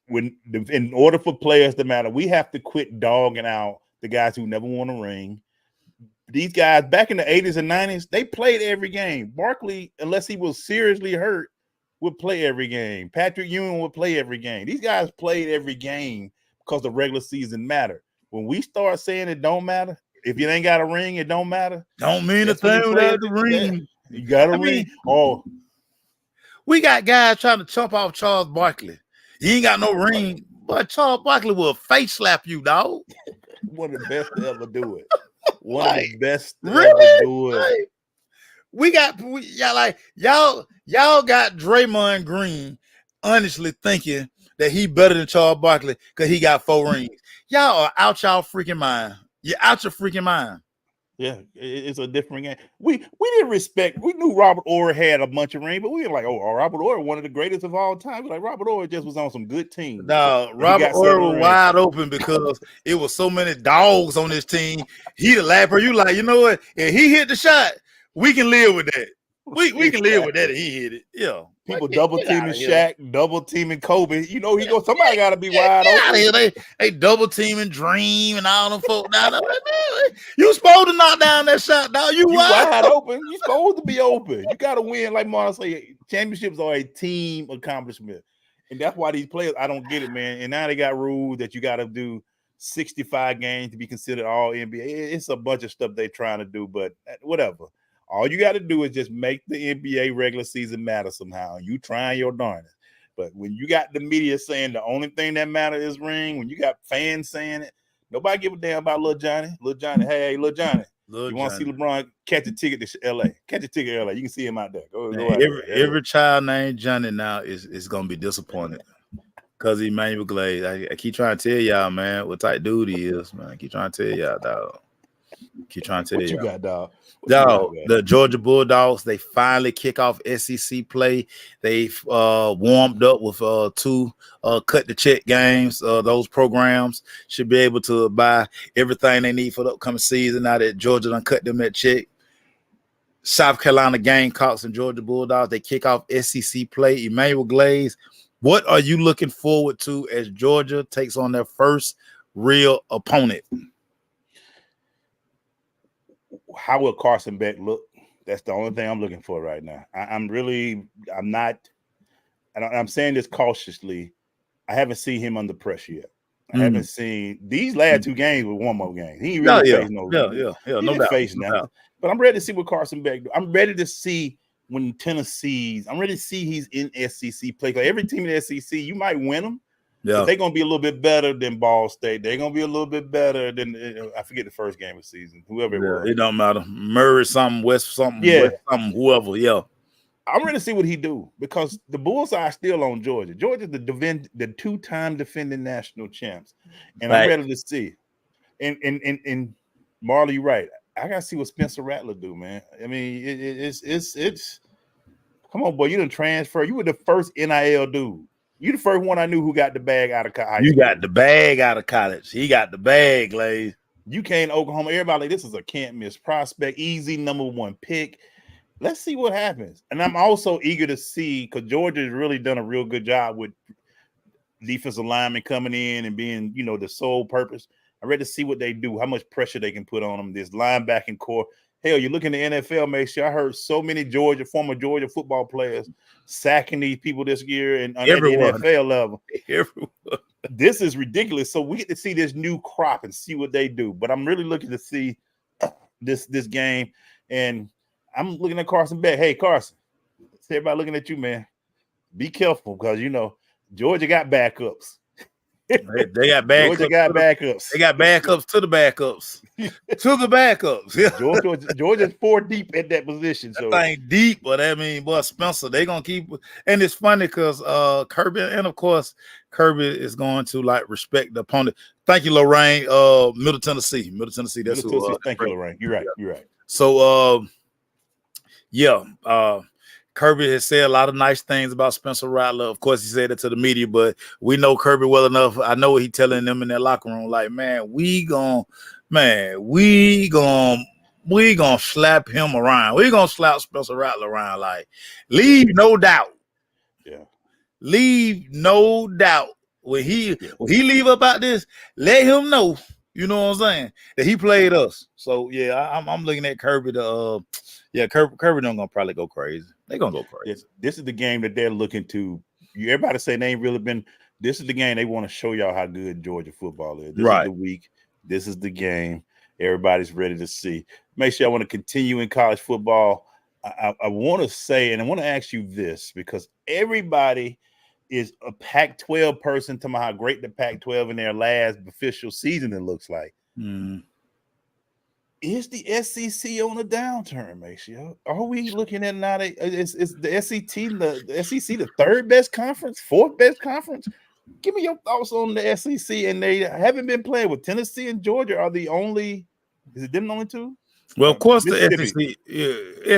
in order for players to matter, we have to quit dogging out the guys who never won a ring. These guys back in the 80s and 90s, they played every game. Barkley, unless he was seriously hurt, would play every game. Patrick Ewing would play every game. These guys played every game because the regular season mattered. When we start saying it don't matter, if you ain't got a ring, it don't matter. Don't mean a That's when thing you play without the ring. You got a I ring. mean, Oh, we got guys trying to chump off Charles Barkley. He ain't got no ring, but Charles Barkley will face slap you, dog. one of the best to ever do it. One Like, of the best to really? ever do it. Like, y'all got Draymond Green honestly thinking that he better than Charles Barkley because he got 4 rings. Y'all are out y'all freaking mind. You're out your freaking mind. Yeah, it's a different game. We didn't respect. We knew Robert Orr had a bunch of rings, but we were like, oh, Robert Orr, one of the greatest of all time. We're like Robert Orr just was on some good teams. No, Robert Orr was wide open because it was so many dogs on this team. He the lapper. You like, you know what? If he hit the shot, we can live with that. We can live with that if he hit it. Yeah. People double teaming Shaq, double teaming Kobe. You know, somebody got to be wide open. They double teaming Dream and all them folk down there. You supposed to knock down that shot, dog. You wide open. You supposed to be open. You got to win. Like Marlon say, championships are a team accomplishment, and that's why these players. I don't get it, man. And now they got rules that you got to do 65 games to be considered all NBA. It's a bunch of stuff they're trying to do, but whatever. All you got to do is just make the NBA regular season matter somehow. You trying your darndest. But when you got the media saying the only thing that matters is ring, when you got fans saying it, nobody give a damn about Lil Johnny. Lil Johnny, hey, Lil Johnny. You want to see LeBron, catch a ticket to LA. Catch a ticket to LA. You can see him out there. Go out every child named Johnny now is going to be disappointed. Because Emmanuel Glaze. I keep trying to tell y'all, man, what type dude he is, man. I keep trying to tell y'all, dog. Keep trying to tell you. What you got, dog? Dog, the Georgia Bulldogs, they finally kick off SEC play. They warmed up with 2 cut the check games. Those programs should be able to buy everything they need for the upcoming season now that Georgia done cut them that check. South Carolina Gamecocks and Georgia Bulldogs, they kick off SEC play. Emmanuel Glaze, what are you looking forward to as Georgia takes on their first real opponent? How will Carson Beck look? That's the only thing I'm looking for right now. I'm not, and I'm saying this cautiously. I haven't seen him under pressure yet. I haven't seen these last 2 games with warm-up games. He ain't really faced no doubt. Face nothing. But I'm ready to see what Carson Beck do. I'm ready to see when Tennessee's. I'm ready to see he's in SEC play. Because every team in the SEC, you might win them. Yeah, they're gonna be a little bit better than Ball State. They're gonna be a little bit better than I forget the first game of the season. Whoever it was, it don't matter. Murray something, West something, West something, whoever. Yeah, I'm ready to see what he do because the Bullseye are still on Georgia. Georgia's the 2-time defending national champs, and I'm ready to see. And Marley, you're right. I gotta see what Spencer Rattler do, man. I mean, it's. Come on, boy, you done transfer. You were the first NIL dude. You the first one I knew who got the bag out of college. You got the bag out of college. He got the bag, Glaze. You came to Oklahoma. Everybody like, this is a can't miss prospect, easy #1 pick. Let's see what happens. And I'm also eager to see because Georgia has really done a real good job with defensive linemen coming in and being, the sole purpose. I'm ready to see what they do, how much pressure they can put on them. This linebacking core. Hell, you look in the NFL, Mason. I heard so many former Georgia football players sacking these people this year and on the NFL level. Everyone. This is ridiculous. So we get to see this new crop and see what they do. But I'm really looking to see this game. And I'm looking at Carson Beck. Hey, Carson, everybody looking at you, man. Be careful because, Georgia got backups. They got backups. Georgia got backups. They got backups to the backups. To the backups. Georgia's 4 deep at that position. So that thing deep, but boy, Spencer, they gonna keep. And it's funny because Kirby, and of course, Kirby is going to respect the opponent. Thank you, Lorraine. Middle Tennessee. That's who. Thank you, Lorraine. You're right. You're right. So Kirby has said a lot of nice things about Spencer Rattler. Of course, he said it to the media, but we know Kirby well enough. I know what he's telling them in their locker room. Like, man, we gonna slap him around. We gonna slap Spencer Rattler around. Like, leave no doubt. Yeah. Leave no doubt. When he leave up out this, let him know. You know what I'm saying? That he played us. So yeah, I'm looking at Kirby to Kirby don't gonna probably go crazy. They're gonna go crazy. This is the game that they're looking to. Everybody say they ain't really been. This is the game they want to show y'all how good Georgia football is. This is the week. This is the game. everybody's ready to see. Make sure I want to continue in college football. I want to say, and I want to ask you this, because everybody is a Pac-12 person talking about how great the Pac-12 in their last official season it looks like. Is the SEC on a downturn, Maceo? Are we looking at now? Is the SEC the third best conference, fourth best conference? Give me your thoughts on the SEC. And they haven't been playing with Tennessee and Georgia. Are the only? Is it them the only two? Well, of course, the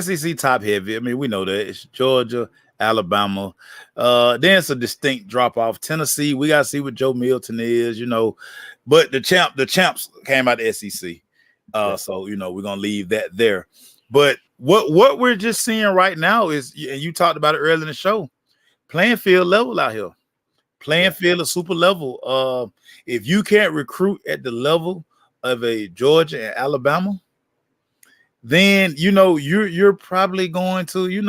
SEC top heavy. I mean, we know that it's Georgia, Alabama. Then it's a distinct drop off. Tennessee, we got to see what Joe Milton is, But the champs came out of the SEC. So we're gonna leave that there. But what we're just seeing right now is, and you talked about it earlier in the show, playing field level out here. Playing field is super level. If you can't recruit at the level of a Georgia and Alabama, then you're probably going to you're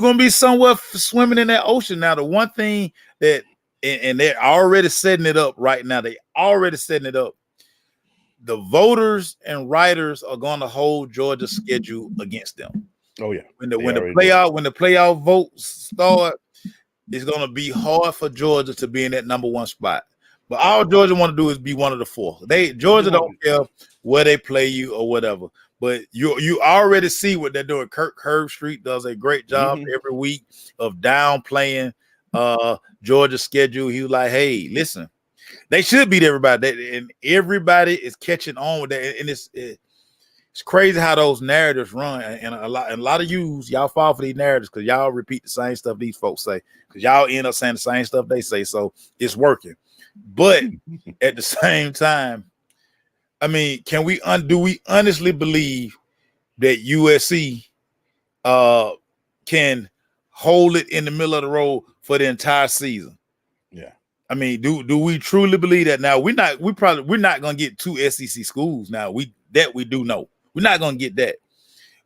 gonna be somewhere swimming in that ocean. Now, the one thing that and they're already setting it up right now. They already setting it up. The voters and writers are going to hold Georgia's schedule against them. Oh yeah. When the playoff votes start, it's going to be hard for Georgia to be in that number one spot. But all Georgia want to do is be one of the four. Georgia don't care where they play you or whatever. But you already see what they're doing. Kirk Herbstreit does a great job every week of downplaying Georgia's schedule. He was like, hey, listen. They should beat everybody, and everybody is catching on with that. And it's crazy how those narratives run. And a lot of y'all fall for these narratives because y'all repeat the same stuff these folks say, because y'all end up saying the same stuff they say. So it's working. But at the same time, I mean, do we honestly believe that USC can hold it in the middle of the road for the entire season? Yeah. I mean, do we truly believe that? Now we're not gonna get two SEC schools now. We do know. We're not gonna get that.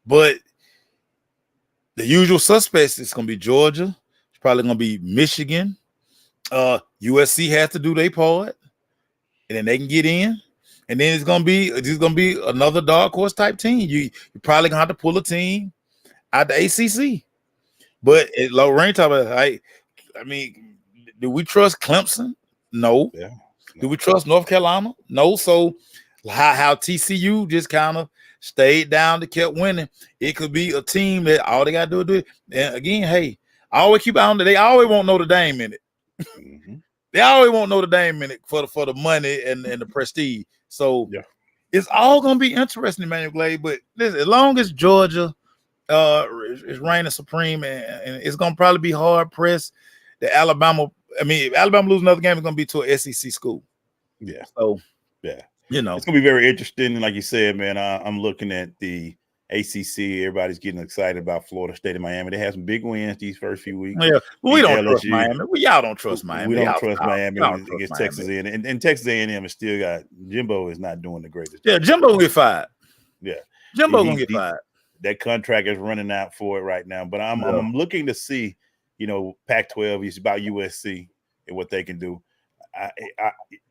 But the usual suspects is gonna be Georgia, it's probably gonna be Michigan. USC has to do their part, and then they can get in. And then it's gonna be another dark horse type team. You're probably gonna have to pull a team out the ACC. But Lorraine talked about, I mean, do we trust Clemson? No. Yeah. Do we trust North Carolina? No. So how TCU just kind of stayed down and kept winning. It could be a team that all they got to do it. And again, hey, I always keep on. They always want Notre Dame in it. They always want Notre Dame in it for the money and the prestige. So it's all gonna be interesting, Emmanuel Glade. But listen, as long as Georgia is reigning supreme, and it's gonna probably be hard pressed. The Alabama. I mean, if Alabama lose another game, it's going to be to an SEC school. Yeah. So, it's going to be very interesting. And like you said, man, I'm looking at the ACC. Everybody's getting excited about Florida State and Miami. They have some big wins these first few weeks. Yeah, well, we don't trust Miami. Y'all don't trust Miami. We don't trust Miami against Texas A&M. And Texas A&M has still got Jimbo is not doing the greatest. Yeah, Jimbo will get fired. Yeah, Jimbo gonna get fired. That contract is running out for it right now. But I'm looking to see. Pac-12 is about USC and what they can do.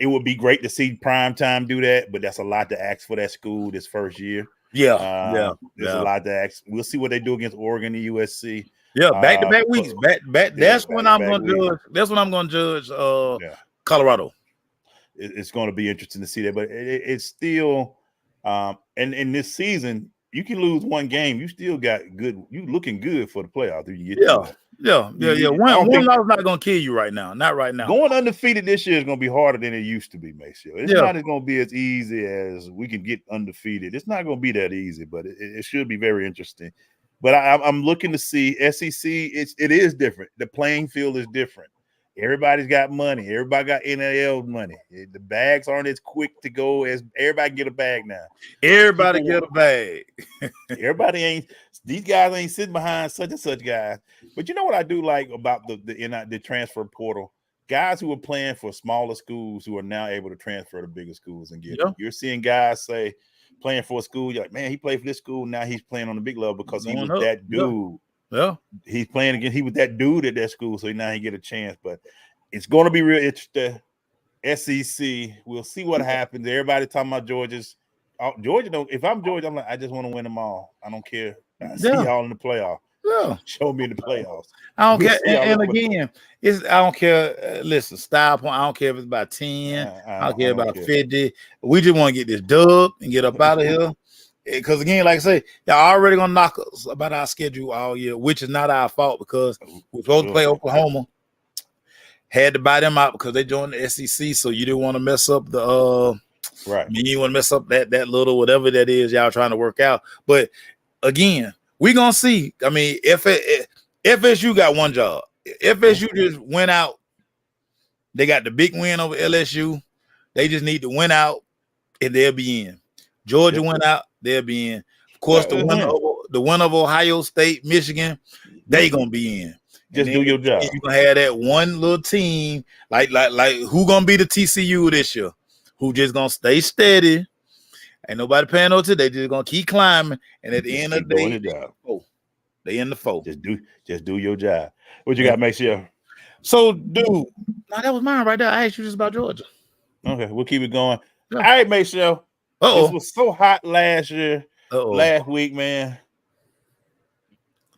It would be great to see Primetime do that, but that's a lot to ask for that school this first year. There's a lot to ask. We'll see what they do against Oregon and USC. Yeah, back-to-back weeks. That's when I'm going to judge. That's when I'm going to judge Colorado. It's going to be interesting to see that, but it's still and in this season, you can lose one game. You still got good. You looking good for the playoffs. Yeah. One loss not gonna kill you right now. Not right now. Going undefeated this year is gonna be harder than it used to be, Maceo. It's not gonna be as easy as we can get undefeated. It's not gonna be that easy, but it should be very interesting. But I'm looking to see SEC. It is different. The playing field is different. Everybody's got money. Everybody got NIL money. The bags aren't as quick to go as everybody get a bag now. Everybody get a bag. These guys ain't sitting behind such and such guys. But you know what I do like about the transfer portal? Guys who are playing for smaller schools who are now able to transfer to bigger schools and get them. You're seeing guys say playing for a school, you're like, man, he played for this school. Now he's playing on the big level because he was that dude. Yeah. He's playing again. He was that dude at that school, so now he get a chance. But it's going to be real interesting SEC. We'll see what happens. Everybody talking about Georgia's. Georgia don't. If I'm Georgia, I'm like, I just want to win them all. I don't care. I see y'all in the playoffs. Yeah. Show me in the playoffs. I don't care. And again, I don't care. Listen, style point. I don't care if it's about 10. I don't care about 50. We just want to get this dub and get up out of here. Because again, like I say, y'all already gonna knock us about our schedule all year, which is not our fault because we're supposed to play Oklahoma. Had to buy them out because they joined the SEC, so you didn't want to mess up the right. You didn't want to mess up that little whatever that is y'all trying to work out. But again, we're gonna see. I mean, if FSU got one job, FSU just went out, they got the big win over LSU. They just need to win out, and they'll be in. Georgia went out, they'll be in. Of course, the one of Ohio State, Michigan, they gonna be in. Just do your job. You gonna have that one little team, like who gonna be the TCU this year? Who just gonna stay steady? Ain't nobody paying no attention. They just gonna keep climbing, and at the end of the day, they in the fold. Just do your job. What you got, Maceo? So, dude, no, that was mine right there. I asked you just about Georgia. Okay, we'll keep it going. Yeah. All right, Maceo. This was so hot last week, man.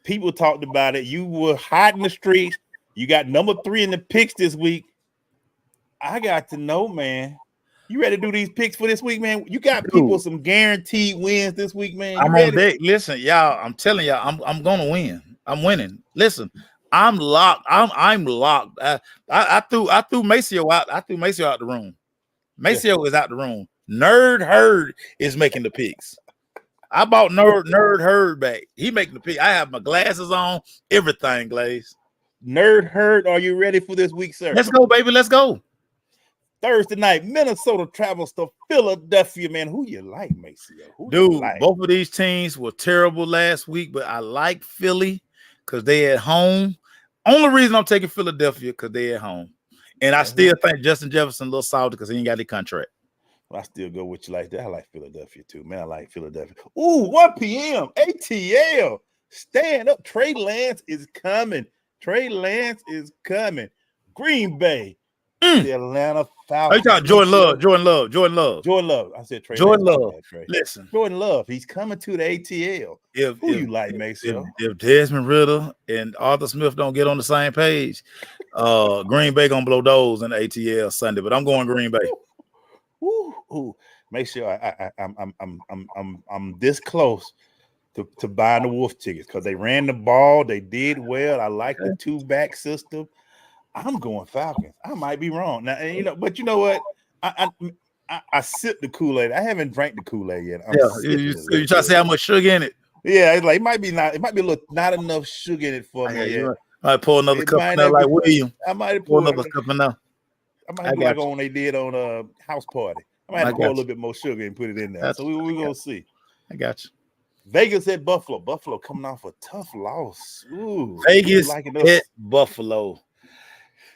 People talked about it. You were hot in the streets. You got number 3 in the picks this week. I got to know, man. You ready to do these picks for this week, man? You got people some guaranteed wins this week, man. I'm on deck. Listen, y'all. I'm telling y'all, I'm gonna win. I'm winning. Listen, I'm locked. I'm locked. I threw Maceo out. I threw Maceo out the room. Maceo is out the room. Nerd Herd is making the picks. I bought Nerd Herd back. He making the pick. I have my glasses on, everything, Glaze. Nerd Herd, are you ready for this week, sir? Let's go, baby. Let's go. Thursday night, Minnesota travels to Philadelphia, man. Who you like, Maceo? Dude, both of these teams were terrible last week, but I like Philly because they at home. Only reason I'm taking Philadelphia because they at home. And I still think Justin Jefferson a little salty because he ain't got the contract. I still go with you like that. I like Philadelphia too, man. I like Philadelphia. Ooh, 1 p.m. ATL. Stand up. Trey Lance is coming. Trey Lance is coming. Green Bay. The Atlanta Falcons. You talking Jordan Love. Jordan Love. I said Trey. Jordan Love. Listen. Jordan Love. He's coming to the ATL. Who you like, Maceo? If Desmond Ridder and Arthur Smith don't get on the same page, Green Bay gonna blow those in the ATL Sunday. But I'm going Green Bay. Ooh. Make sure I'm this close to buying the Wolf tickets because they ran the ball, they did well. I like the 2-back system. I'm going Falcons. I might be wrong now, but you know what? I sip the Kool-Aid. I haven't drank the Kool-Aid yet. You try to say how much sugar in it? Yeah, it's like it might be a little not enough sugar in it for me. I might pour another cup in there like William. I might pour another cup in there. I might do like on they did on a house party. I might have to pour a little bit more sugar and put it in there. So we're gonna see. I got you. Vegas at Buffalo. Buffalo coming off a tough loss. Ooh, Vegas at Buffalo.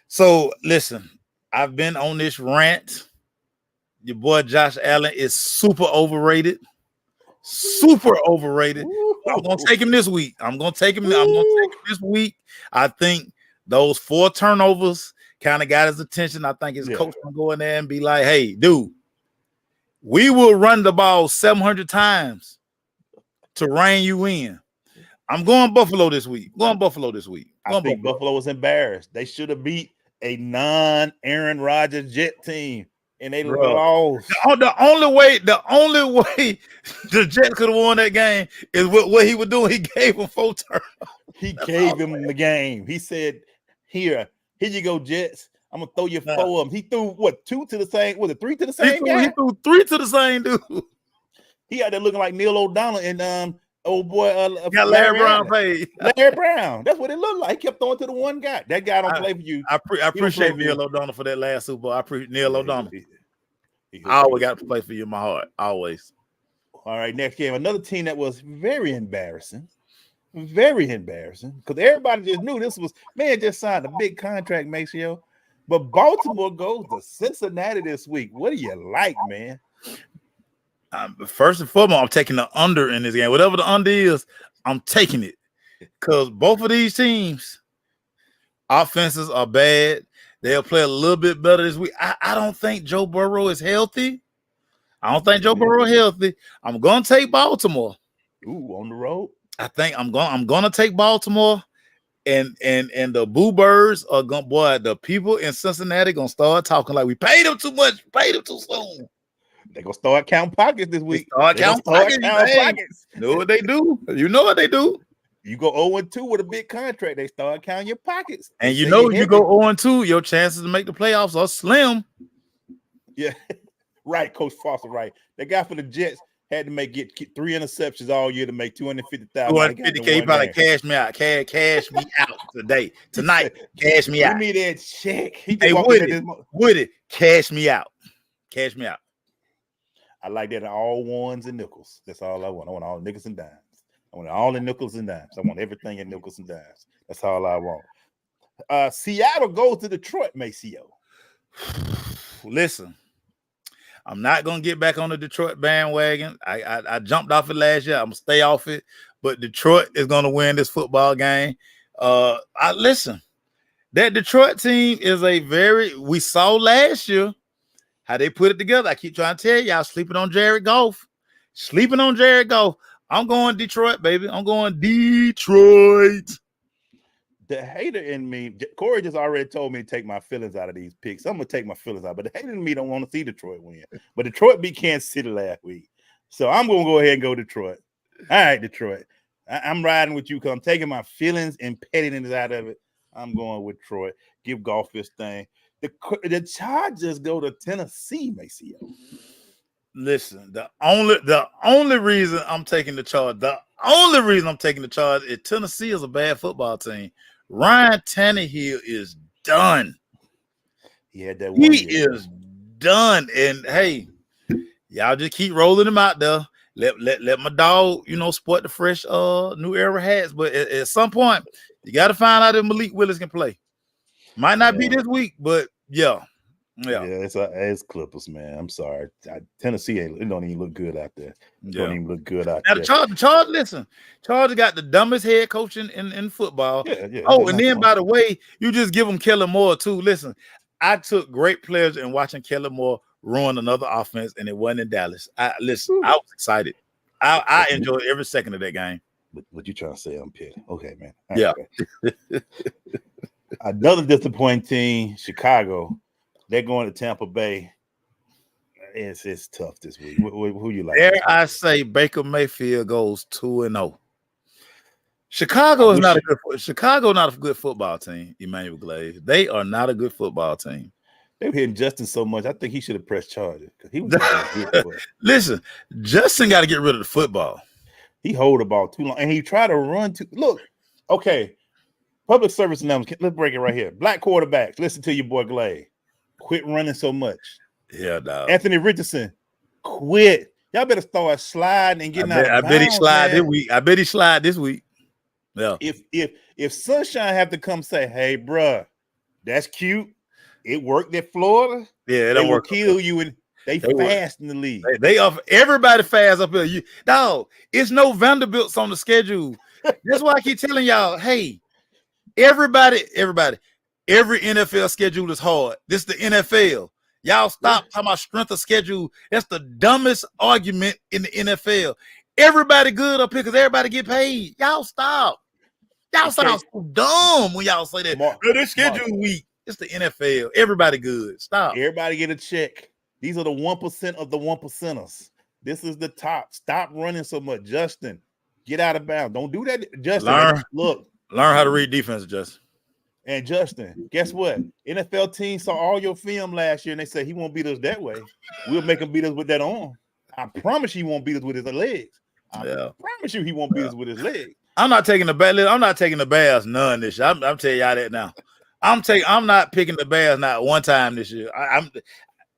So listen, I've been on this rant. Your boy Josh Allen is super overrated. Super overrated. I'm gonna take him this week. I'm gonna take him this week. I think those 4 turnovers kind of got his attention. I think his coach gonna go in there and be like, "Hey, dude, we will run the ball 700 times to rein you in." I'm going Buffalo this week. I think Buffalo was embarrassed. They should have beat a non-Aaron Rodgers Jet team, and they lost. The only way the Jets could have won that game is what he was doing. He gave him 4 turnovers. He gave him the game. He said, "Here you go, Jets. I'm gonna throw you 4 of them." He threw 2 to the same. Was it 3 to the same guy? He threw 3 to the same dude. He out there looking like Neil O'Donnell and old boy. Got Larry Brown paid. Larry Brown. That's what it looked like. He kept throwing to the one guy. That guy don't play for you. I appreciate Neil O'Donnell for that last Super Bowl. I appreciate Neil O'Donnell. I always got to play for you in my heart. Always. All right, next game. Another team that was very embarrassing. Very embarrassing. Because everybody just knew this was, man, just signed a big contract, Maceo. But Baltimore goes to Cincinnati this week. What do you like, man? First and foremost, I'm taking the under in this game. Whatever the under is, I'm taking it. Because both of these teams, offenses are bad. They'll play a little bit better this week. I don't think Joe Burrow is healthy. I don't think Joe Burrow is healthy. I'm gonna take Baltimore. Ooh, on the road. I think I'm gonna take Baltimore, and the Boo Birds are gonna, boy, the people in Cincinnati gonna start talking like we paid them too much, paid them too soon. They're gonna start counting pockets this week. Start counting pockets. You know what they do? You know what they do? You go 0-2 with a big contract, they start counting your pockets. And you know, you go 0-2, your chances to make the playoffs are slim. Yeah, right, Coach Foster, right. The guy for the Jets had to get 3 interceptions all year to make $250,000. $250K, probably cash me out. Cash me out today. Tonight, cash me out. Give me that check. Hey, Woody, cash me out. Cash me out. I like that in all ones and nickels. That's all I want. I want all nickels and dimes. I want all the nickels and dimes. I want everything in nickels and dimes. That's all I want. Seattle goes to Detroit, Maceo. Listen, I'm not gonna get back on the Detroit bandwagon. I jumped off it last year. I'm gonna stay off it, but Detroit is gonna win this football game. Listen, that Detroit team is we saw last year how they put it together. I keep trying to tell y'all, sleeping on Jared Goff. I'm going Detroit, baby. I'm going Detroit. The hater in me, Corey just already told me to take my feelings out of these picks. I'm gonna take my feelings out, but the hater in me don't want to see Detroit win. But Detroit beat Kansas City last week, so I'm gonna go ahead and go Detroit. All right, Detroit. I'm riding with you because I'm taking my feelings and pettiness out of it. I'm going with Detroit. Give Goff this thing. The Chargers go to Tennessee, Maceo. Listen, the only reason I'm taking the charge is Tennessee is a bad football team. Ryan Tannehill is done. He had that. He is done. And hey, y'all just keep rolling him out there. Let my dog, sport the fresh New Era hats. But at some point, you got to find out if Malik Willis can play. Might not be this week, but yeah. It's Clippers, man. I'm sorry. Tennessee it don't even look good out there. Don't even look good out there. Now, Chargers got the dumbest head coach in football. Yeah. Oh, and then by the way, you just give them Kellen Moore too. Listen, I took great pleasure in watching Kellen Moore ruin another offense, and it wasn't in Dallas. I was excited. I enjoyed every second of that game. What you trying to say? I'm petty. Okay, man. Yeah. Another disappointing team, Chicago. They're going to Tampa Bay. It's tough this week. Who you like? I say Baker Mayfield goes 2-0. Chicago is not a good football team. Emmanuel Glaze. They are not a good football team. They were hitting Justin so much. I think he should have pressed charges because he was. Listen, Justin got to get rid of the football. He hold the ball too long, and he tried to run too. Look, okay. Public service announcement. Let's break it right here. Black quarterbacks, listen to your boy Glaze. Quit running so much. Yeah, dog. Anthony Richardson, quit. Y'all better start sliding and getting out. I bet he slide this week. I bet he slide this week. Yeah. If Sunshine have to come say, "Hey, bruh, that's cute. It worked at Florida." Yeah, it don't work. Kill you, and they fast in the league. They off everybody fast up here. Dog, it's no Vanderbilts on the schedule. That's why I keep telling y'all, hey, everybody. Every NFL schedule is hard. This is the NFL. Y'all stop talking about strength of schedule. That's the dumbest argument in the NFL. Everybody good up here because everybody get paid. Y'all stop. Y'all sound so dumb when y'all say that. This schedule week. It's the NFL. Everybody good. Stop. Everybody get a check. These are the 1% of the 1%ers. This is the top. Stop running so much. Justin, get out of bounds. Don't do that. Justin, learn how to read defense, Justin. And Justin, guess what? NFL teams saw all your film last year, and they said he won't beat us that way. We'll make him beat us with that arm. I promise you he won't beat us with his legs. I promise you he won't beat us with his legs. I'm not taking the Bears none this year. I'm telling y'all that now. I'm not picking the Bears not one time this year. I'm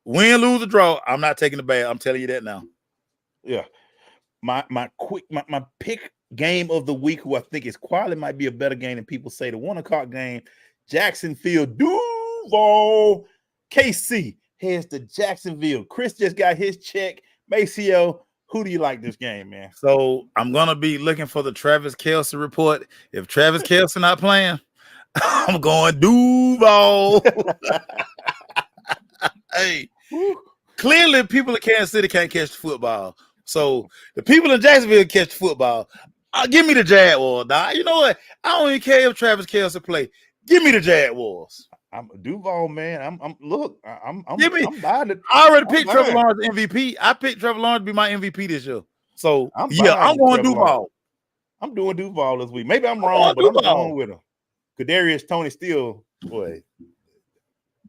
win, lose, or draw. I'm not taking the Bears. I'm telling you that now. Yeah. My pick game of the week, who I think is quality, might be a better game than people say. The 1 o'clock game, Jacksonville, Duval, KC heads to Jacksonville. Chris just got his check. Maceo, who do you like this game, man? So I'm gonna be looking for the Travis Kelce report. If Travis Kelce not playing, I'm going Duval. Hey, clearly people in Kansas City can't catch the football. So the people in Jacksonville catch the football. Give me the Jaguars. Nah, you know what? I don't even care if Travis Kelce play. Give me the Jaguars. I'm Duval, man. I'm Give me. I'm buying it. I already picked buying. Trevor Lawrence MVP. I picked Trevor Lawrence to be my MVP this year. So I'm yeah, buying I'm going Trevor Duval. Lawrence. I'm doing Duval this week. Maybe I'm wrong, but I'm going with him. Kadarius Toney still, boy,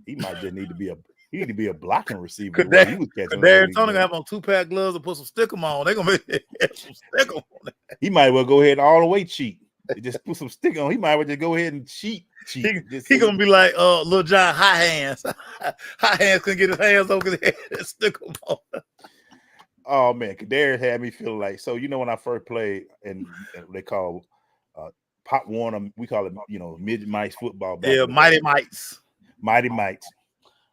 he might just need to be a blocking receiver. Kadarius Toney gonna have on 2-pack gloves and put some stickum on. They're gonna make some stickum on. He might well go ahead and all the way cheat. Just put some stick on. He might well just go ahead and cheat. He gonna be like Lil John High Hands. High Hands couldn't get his hands over his head and stick them on. Oh man, Kadarius had me feeling like, so when I first played and they call Pop Warner, we call it midget mice football. Yeah, Mighty Mites. Mighty Mites.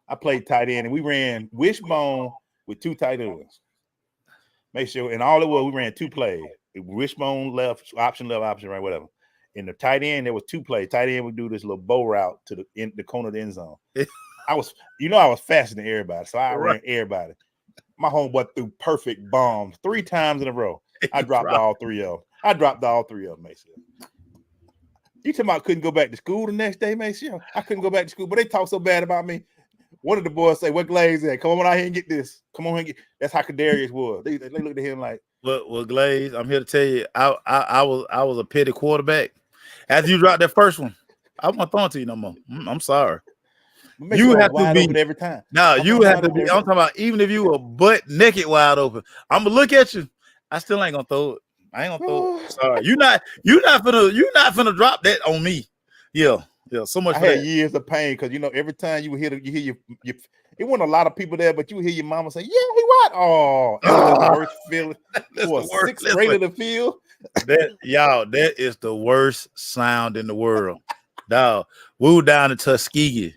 I played tight end and we ran wishbone with 2 tight ends. Make sure, and all it was, we ran 2 plays. Wishbone left, option right, whatever. In the tight end, there was 2 plays. Tight end would do this little bow route to the corner of the end zone. I was faster than everybody, so I ran everybody. My homeboy threw perfect bombs 3 times in a row. I dropped all 3 of them. Mason. You talking about couldn't go back to school the next day, Mason? I couldn't go back to school, but they talk so bad about me. One of the boys say, "What Glaze at? Come on out here and get this. Come on here and get." That's how Kadarius was. They looked at him like, "Well, Glaze, I'm here to tell you, I was a petty quarterback. After you dropped that first one, I won't throw it to you no more. I'm sorry. You have to be every time. No, you have to be. I'm talking about even if you were butt naked wide open. I'm gonna look at you. I still ain't gonna throw it. I ain't gonna throw it. Sorry, you're not finna drop that on me. Yeah. So much. I had years of pain because every time you hear your it wasn't a lot of people there, but you would hear your mama say, "Yeah, he what? Oh, that's the worst feeling." That's for a 6th grader to feel. That is the worst sound in the world. Dog, we were down in Tuskegee.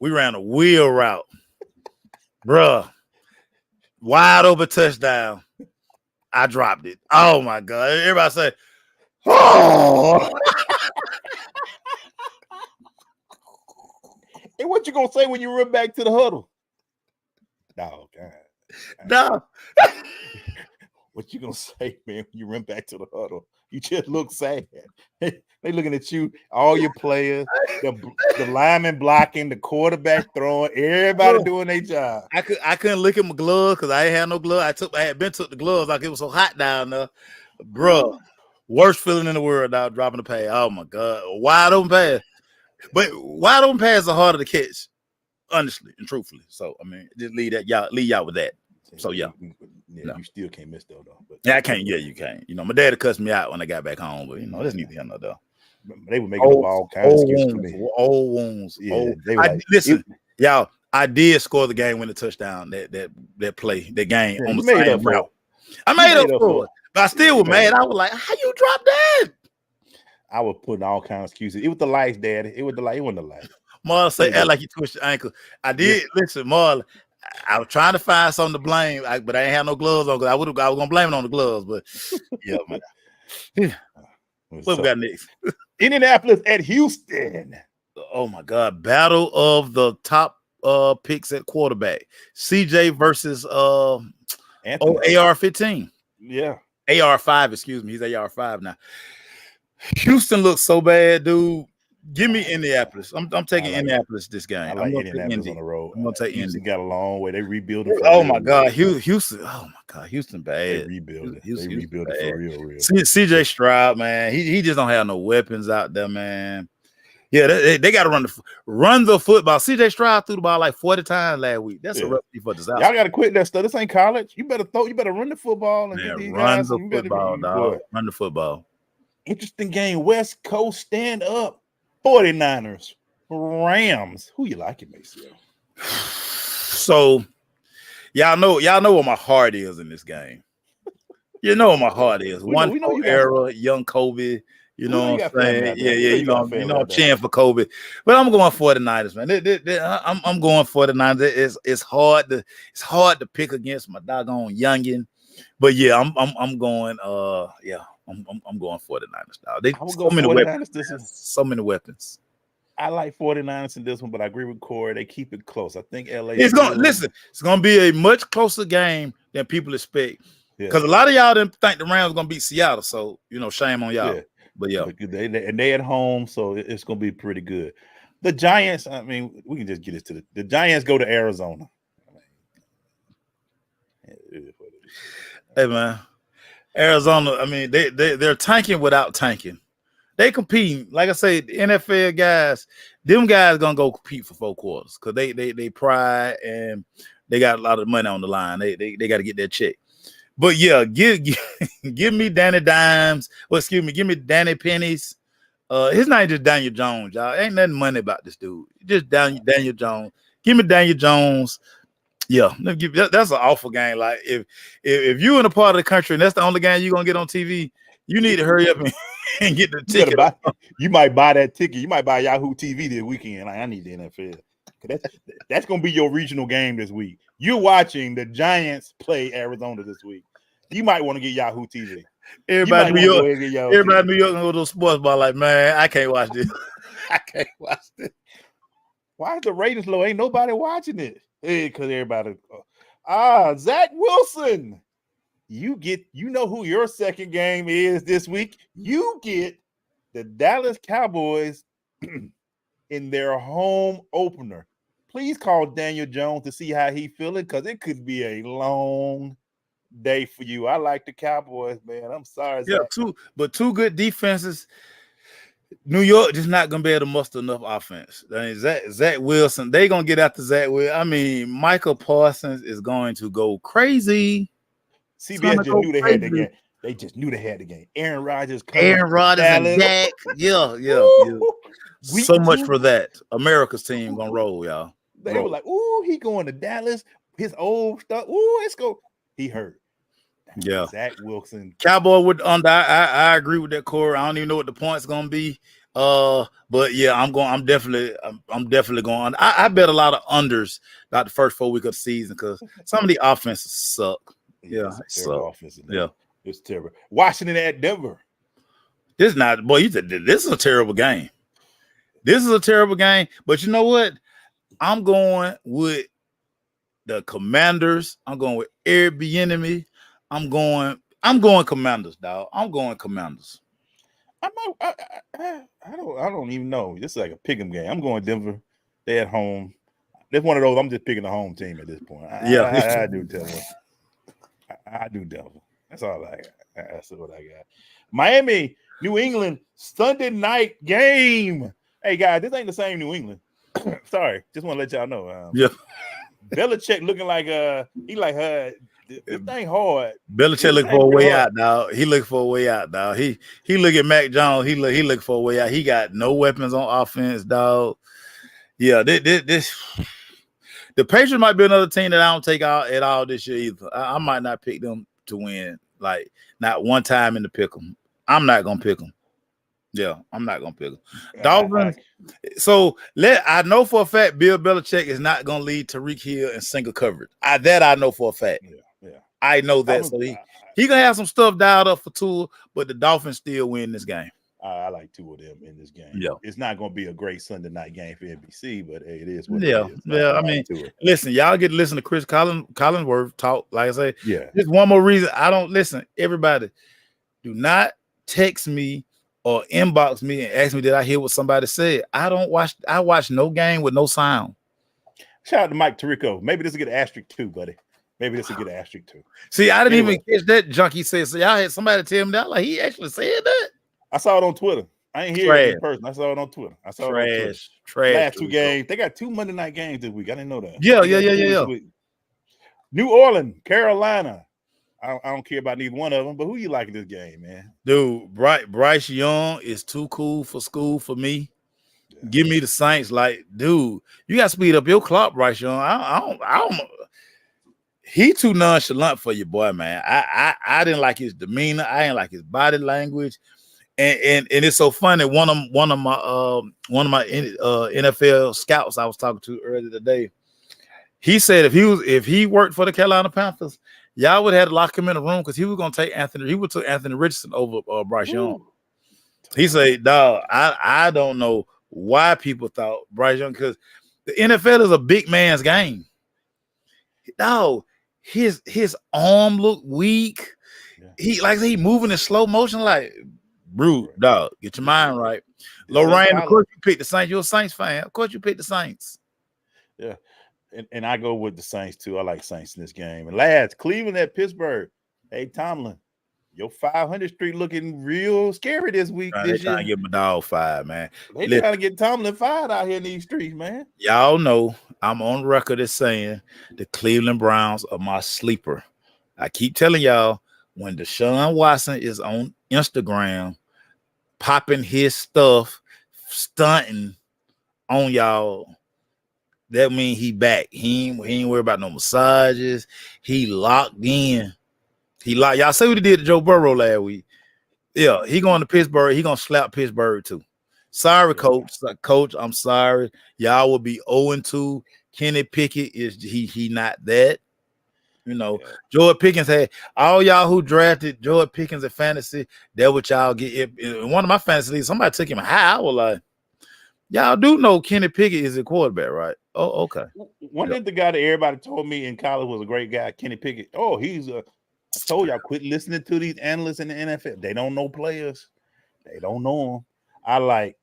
We ran a wheel route, bruh. Wide open touchdown. I dropped it. Oh my God! Everybody say, "Oh." And what you gonna say when you run back to the huddle? No, God. No. What you gonna say, man, when you run back to the huddle? You just look sad. They looking at you, all your players, the lineman blocking, the quarterback throwing, everybody doing their job. I couldn't look at my gloves because I ain't had no gloves. I had been took the gloves like it was so hot down there. Bro, worst feeling in the world now, dropping the pass. Oh my God. Wide open pass. But wide open passes are harder to catch, honestly and truthfully. So I mean, just leave y'all with that. So yeah, you still can't miss though. But yeah, I can't. Yeah, you can't. My dad cussed me out when I got back home, but that's neither here nor there. They were making all kinds of excuses for me. Old wounds. Yeah, listen, y'all. I did score the game winning touchdown. That play, that game on the same route. I made up for it, but I still was mad. I was like, "How you drop that?" I was putting all kinds of excuses. It was the lights, Daddy. It was the light. It wasn't the light. Marla say, "Act like you twist your ankle." I did. Listen, Marla. I was trying to find something to blame, but I ain't had no gloves on because I was gonna blame it on the gloves. But yeah, man. Yeah. What we got next? Indianapolis at Houston. Oh my God! Battle of the top picks at quarterback. CJ versus AR-15. Yeah, AR-5. Excuse me. He's AR-5 now. Houston looks so bad, dude. Give me Indianapolis. I'm taking Indianapolis this game. I like Indianapolis on the road. I'm gonna take Houston. Got a long way. They rebuilding. Oh my God, Houston. Oh my God, Houston bad. They rebuilding. They rebuilding for real. CJ Stroud, man. He just don't have no weapons out there, man. Yeah, they got to run the football. CJ Stroud threw the ball like 40 times last week. That's a recipe for disaster. Y'all got to quit that stuff. This ain't college. You better run the football and get these run guys. The football, dog. Run the football. Interesting game. West Coast stand up. 49ers, Rams. Who you liking, Maceo? So, y'all know what my heart is in this game. You know what my heart is. One era, young Kobe. You know what I'm saying? Yeah. You know I'm cheering for Kobe. But I'm going 49ers, man. I'm going 49ers. It's hard to pick against my doggone youngin. But yeah, I'm going I'm going 49ers now. They so many weapons. So many weapons. I like 49ers in this one, but I agree with Corey. They keep it close. I think LA. It's gonna be a much closer game than people expect. Because Yeah. a lot of y'all didn't think the Rams were gonna beat Seattle, so shame on y'all. Yeah. But yeah, they at home, so it's gonna be pretty good. The Giants, I mean, we can just get it to the Giants go to Arizona. Hey man, Arizona. I mean, they're tanking without tanking. They compete. Like I say, the NFL guys, them guys gonna go compete for 4 quarters because they pride and they got a lot of money on the line. They got to get their check. But yeah, give me Danny Dimes. Well, excuse me, give me Danny Pennies. His name just Daniel Jones, y'all. Ain't nothing money about this dude. Just Daniel Jones. Give me Daniel Jones. Yeah, that's an awful game. Like if you in a part of the country and that's the only game you're gonna get on TV, you need to hurry up and get the ticket. You might buy that ticket. You might buy Yahoo TV this weekend. Like, I need the NFL. That's gonna be your regional game this week. You're watching the Giants play Arizona this week. You might want to get Yahoo TV. Everybody in New York gonna go to a sports bar like, man, I can't watch this. I can't watch this. Why is the ratings low? Ain't nobody watching it. Because everybody. Zach Wilson. You know who your second game is this week. You get the Dallas Cowboys in their home opener. Please call Daniel Jones to see how he feeling because it could be a long day for you. I like the Cowboys, man. I'm sorry. Yeah, two good defenses. New York just not gonna be able to muster enough offense. I mean, Zach Wilson, they gonna get after Zach Wilson. I mean, Michael Parsons is going to go crazy. CBS just knew they had the game. They just knew they had the game. Aaron Rodgers and Dak. Yeah. So much for that. America's team gonna roll, y'all. They were like, "Ooh, he going to Dallas. His old stuff. Ooh, let's go." He hurt. Yeah, Zach Wilson. Cowboy with under. I agree with that, Corey. I don't even know what the point's gonna be. But yeah, I'm definitely going. I bet a lot of unders about the first 4 weeks of the season because some of the offenses suck. Yeah, it's terrible. Washington at Denver. This is a terrible game. This is a terrible game. But you know what? I'm going with the Commanders. I'm going with Eric Bieniemy. I'm going Commanders, dog. I'm going Commanders. I don't even know. This is like a pick'em game. I'm going Denver. They at home. It's one of those. I'm just picking the home team at this point. I do Denver. I do Denver. That's all I got. That's what I got. Miami, New England, Sunday night game. Hey guys, this ain't the same New England. Sorry, just want to let y'all know. Belichick looking like he like this thing hard. Belichick look for a way out now. He look for a way out now. He look at Mac Jones. He look for a way out. He got no weapons on offense, dog. Yeah, this the Patriots might be another team that I don't take out at all this year either. I might not pick them to win, like not one time in the pick 'em. I'm not gonna pick them. Yeah, I'm not gonna pick them. Dolphins. So I know for a fact Bill Belichick is not gonna lead Tyreek Hill in single coverage. I know for a fact. Yeah. I know that. So he gonna have some stuff dialed up for Tua, but the Dolphins still win this game. I like 2 of them in this game. Yeah, it's not gonna be a great Sunday night game for NBC, but hey, it is what it is. Yeah. I mean, listen, y'all get to listen to Chris Collinsworth talk. Like I say, just one more reason I don't listen. Everybody, do not text me or inbox me and ask me did I hear what somebody said. I watch no game with no sound. Shout out to Mike Tirico. Maybe this will get an asterisk 2, buddy. Maybe this will get an asterisk 2. See, I didn't even catch that junkie said. So y'all had somebody tell me that. Like he actually said that. I saw it on Twitter. I ain't hear it in person. I saw it on Twitter. Trash. Last 2 games. They got 2 Monday night games this week. I didn't know that. Yeah. New Orleans, Carolina. I don't care about neither one of them, but who you like in this game, man? Dude, Bryce Young is too cool for school for me. Yeah. Give me the Saints. Like, dude, you got to speed up your clock, Bryce Young. I don't. He too nonchalant for you, boy, man. I didn't like his demeanor. I didn't like his body language, and it's so funny. One of my NFL scouts I was talking to earlier today, he said if he worked for the Carolina Panthers, y'all would have had to lock him in a room because he was going to take Anthony. He would take Anthony Richardson over Bryce Young. He said, "Dog, I don't know why people thought Bryce Young, because the NFL is a big man's game. No, his arm looked weak. Yeah. He moving in slow motion, like, bro, dog, get your mind right. Lorraine, of solid. course you picked the Saints. You're a Saints fan. Of course you picked the Saints. Yeah. And I go with the Saints too. I like Saints in this game. And last, Cleveland at Pittsburgh. Hey, Tomlin, your 500 streak looking real scary this week. They trying to get my dog fired, man. They trying to get Tomlin fired out here in these streets, man. Y'all know I'm on record as saying the Cleveland Browns are my sleeper. I keep telling y'all, when Deshaun Watson is on Instagram popping his stuff, stunting on y'all, that means he back. He ain't worried about no massages. He locked in. Y'all see what he did to Joe Burrow last week. Yeah, he going to Pittsburgh. He gonna slap Pittsburgh too. Sorry, coach. Coach, I'm sorry. Y'all will be 0-2. Kenny Pickett is he not that. You know, George Pickens had all y'all who drafted George Pickens at fantasy. That what y'all get. In one of my fantasy leagues, somebody took him high. I was like, y'all do know Kenny Pickett is a quarterback, right? Oh, okay. One of the guy that everybody told me in college was a great guy, Kenny Pickett. Oh, I told y'all, quit listening to these analysts in the NFL. They don't know players. They don't know them.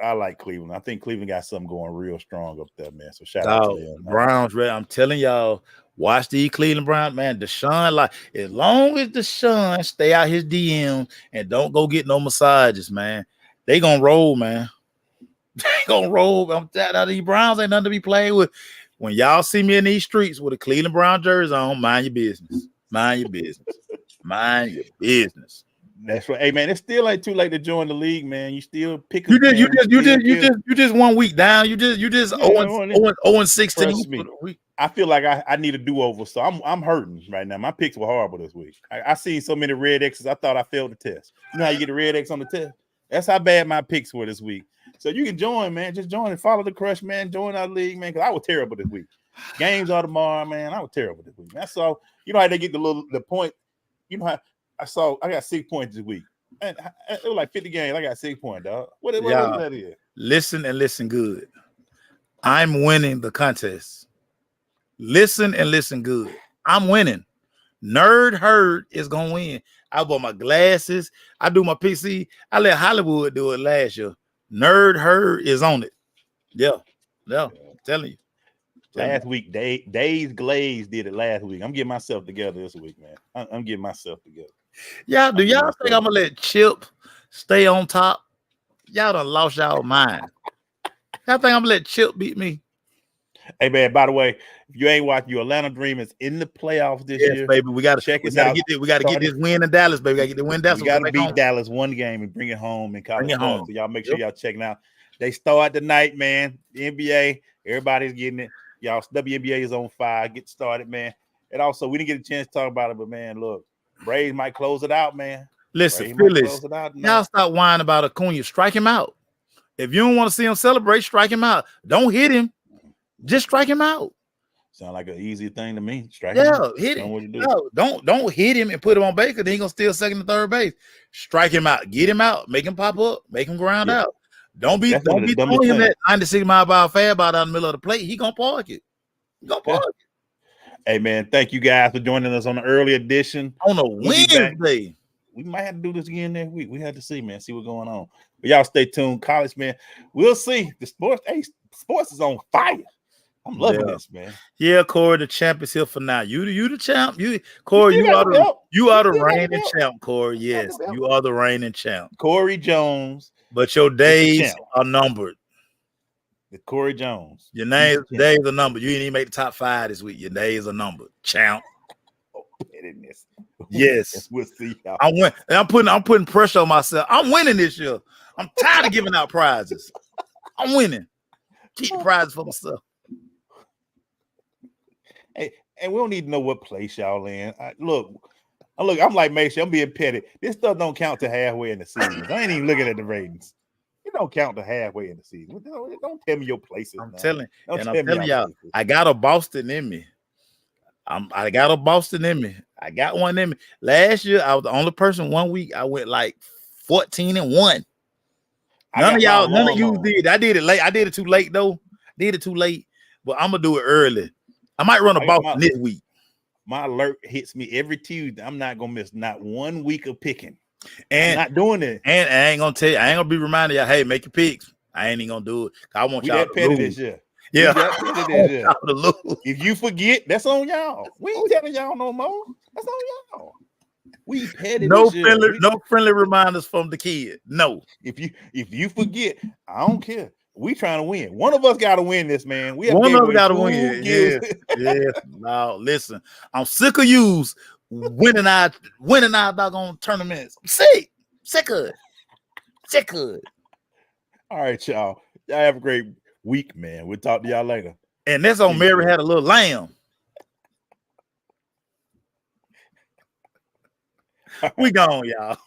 I like Cleveland. I think Cleveland got something going real strong up there, man. So shout out to them. Browns, Red. I'm telling y'all, watch the Cleveland Browns, man. Deshaun, like, as long as Deshaun stay out his DM and don't go get no massages, man, they gonna roll, man. They gonna roll. I'm telling you, these Browns ain't nothing to be playing with. When y'all see me in these streets with a Cleveland Brown jersey on, mind your business. Mind your business. Mind your business. That's right. Hey man, it still ain't too late to join the league, man. You still pick. You just 1 week down. You just 0-16. I feel like I need a do-over, so I'm hurting right now. My picks were horrible this week. I seen so many red X's. I thought I failed the test. You know how you get a red X on the test? That's how bad my picks were this week. So you can join, man. Just join and follow the crush, man. Join our league, man. Because I was terrible this week. Games are tomorrow, man. I was terrible this week. That's all. You know how they get the point. You know how I got 6 points this week. And it was like 50 games. I got 6 points, dog. What that is? Listen and listen good. I'm winning the contest. Listen and listen good. I'm winning. Nerd Herd is gonna win. I bought my glasses. I do my PC. I let Hollywood do it last year. Nerd Herd is on it. Yeah. I'm telling you. Last week, Days Glaze did it last week. I'm getting myself together this week, man. I'm getting myself together. Y'all think I'm gonna let Chip stay on top? Y'all done lost y'all mind. Y'all think I'm gonna let Chip beat me? Hey man, by the way, if you ain't watching, your Atlanta Dream is in the playoffs this year. Baby. We gotta check this out. We gotta get this win in Dallas, baby. We gotta get the win in Dallas. We gotta beat Dallas one game and bring it home in college. So y'all make sure y'all checking out. They start tonight, man. The NBA, everybody's getting it. Y'all, WNBA is on fire. Get started, man. And also, we didn't get a chance to talk about it, but man, look, Braves might close it out, man. Listen, Phyllis, y'all stop whining about Acuna. Strike him out. If you don't want to see him celebrate, strike him out. Don't hit him. Just strike him out. Sound like an easy thing to me. Strike him out. Hit him. No, don't hit him and put him on base because then he's gonna steal second and third base. Strike him out. Get him out. Make him pop up. Make him ground out. Don't be throwing him that 96 mile per hour fastball out in the middle of the plate. He gonna park it. Hey man, thank you guys for joining us on the early edition on a Wednesday. We might have to do this again next week. We have to see, man. See what's going on. But y'all stay tuned, college man. We'll see. The sports is on fire. I'm loving this, man. Yeah, Corey, the champ is here for now. You the champ. Corey, you are the reigning champ, Corey. Yes, you are the reigning champ. Corey Jones. But your days are numbered. With Corey Jones. Your days are numbered. You didn't even make the top 5 this week. Your days are numbered. Champ. Yes. We'll see y'all. I'm putting pressure on myself. I'm winning this year. I'm tired of giving out prizes. I'm winning. Keep the prizes for myself. Hey, and we don't need to know what place y'all in. Look, I'm like Mason. I'm being petty. This stuff don't count to halfway in the season. I ain't even looking at the ratings. It don't count to halfway in the season. Don't tell me your places. I'm telling y'all, I got a Boston in me. I got a Boston in me. I got one in me. Last year, I was the only person 1 week I went like 14-1. None of got y'all, my none of you alarm on. did. I did it late. I did it too late though. Did it too late, but I'm gonna do it early. I might run a I got Boston this week. My alert hits me every Tuesday. I'm not gonna miss not 1 week of picking. And I'm not doing it. And I ain't gonna tell you, I ain't gonna be reminding y'all, hey, make your picks. I ain't even gonna do it. I want We y'all that to petty lose. this year. Yeah, We that petty I this want year. y'all to lose. If you forget, that's on y'all. We ain't telling y'all no more. That's on y'all. We petty this year. No friendly reminders from the kid. No. If you forget, I don't care. We trying to win. One of us got to win this, man. We have One gave of us away gotta 2 win. gifts. Yeah. Now listen, I'm sick of yous winning our doggone tournaments. I'm sick of it. All right, y'all. Y'all have a great week, man. We'll talk to y'all later. And that's on Mary Had a Little Lamb. We gone, y'all.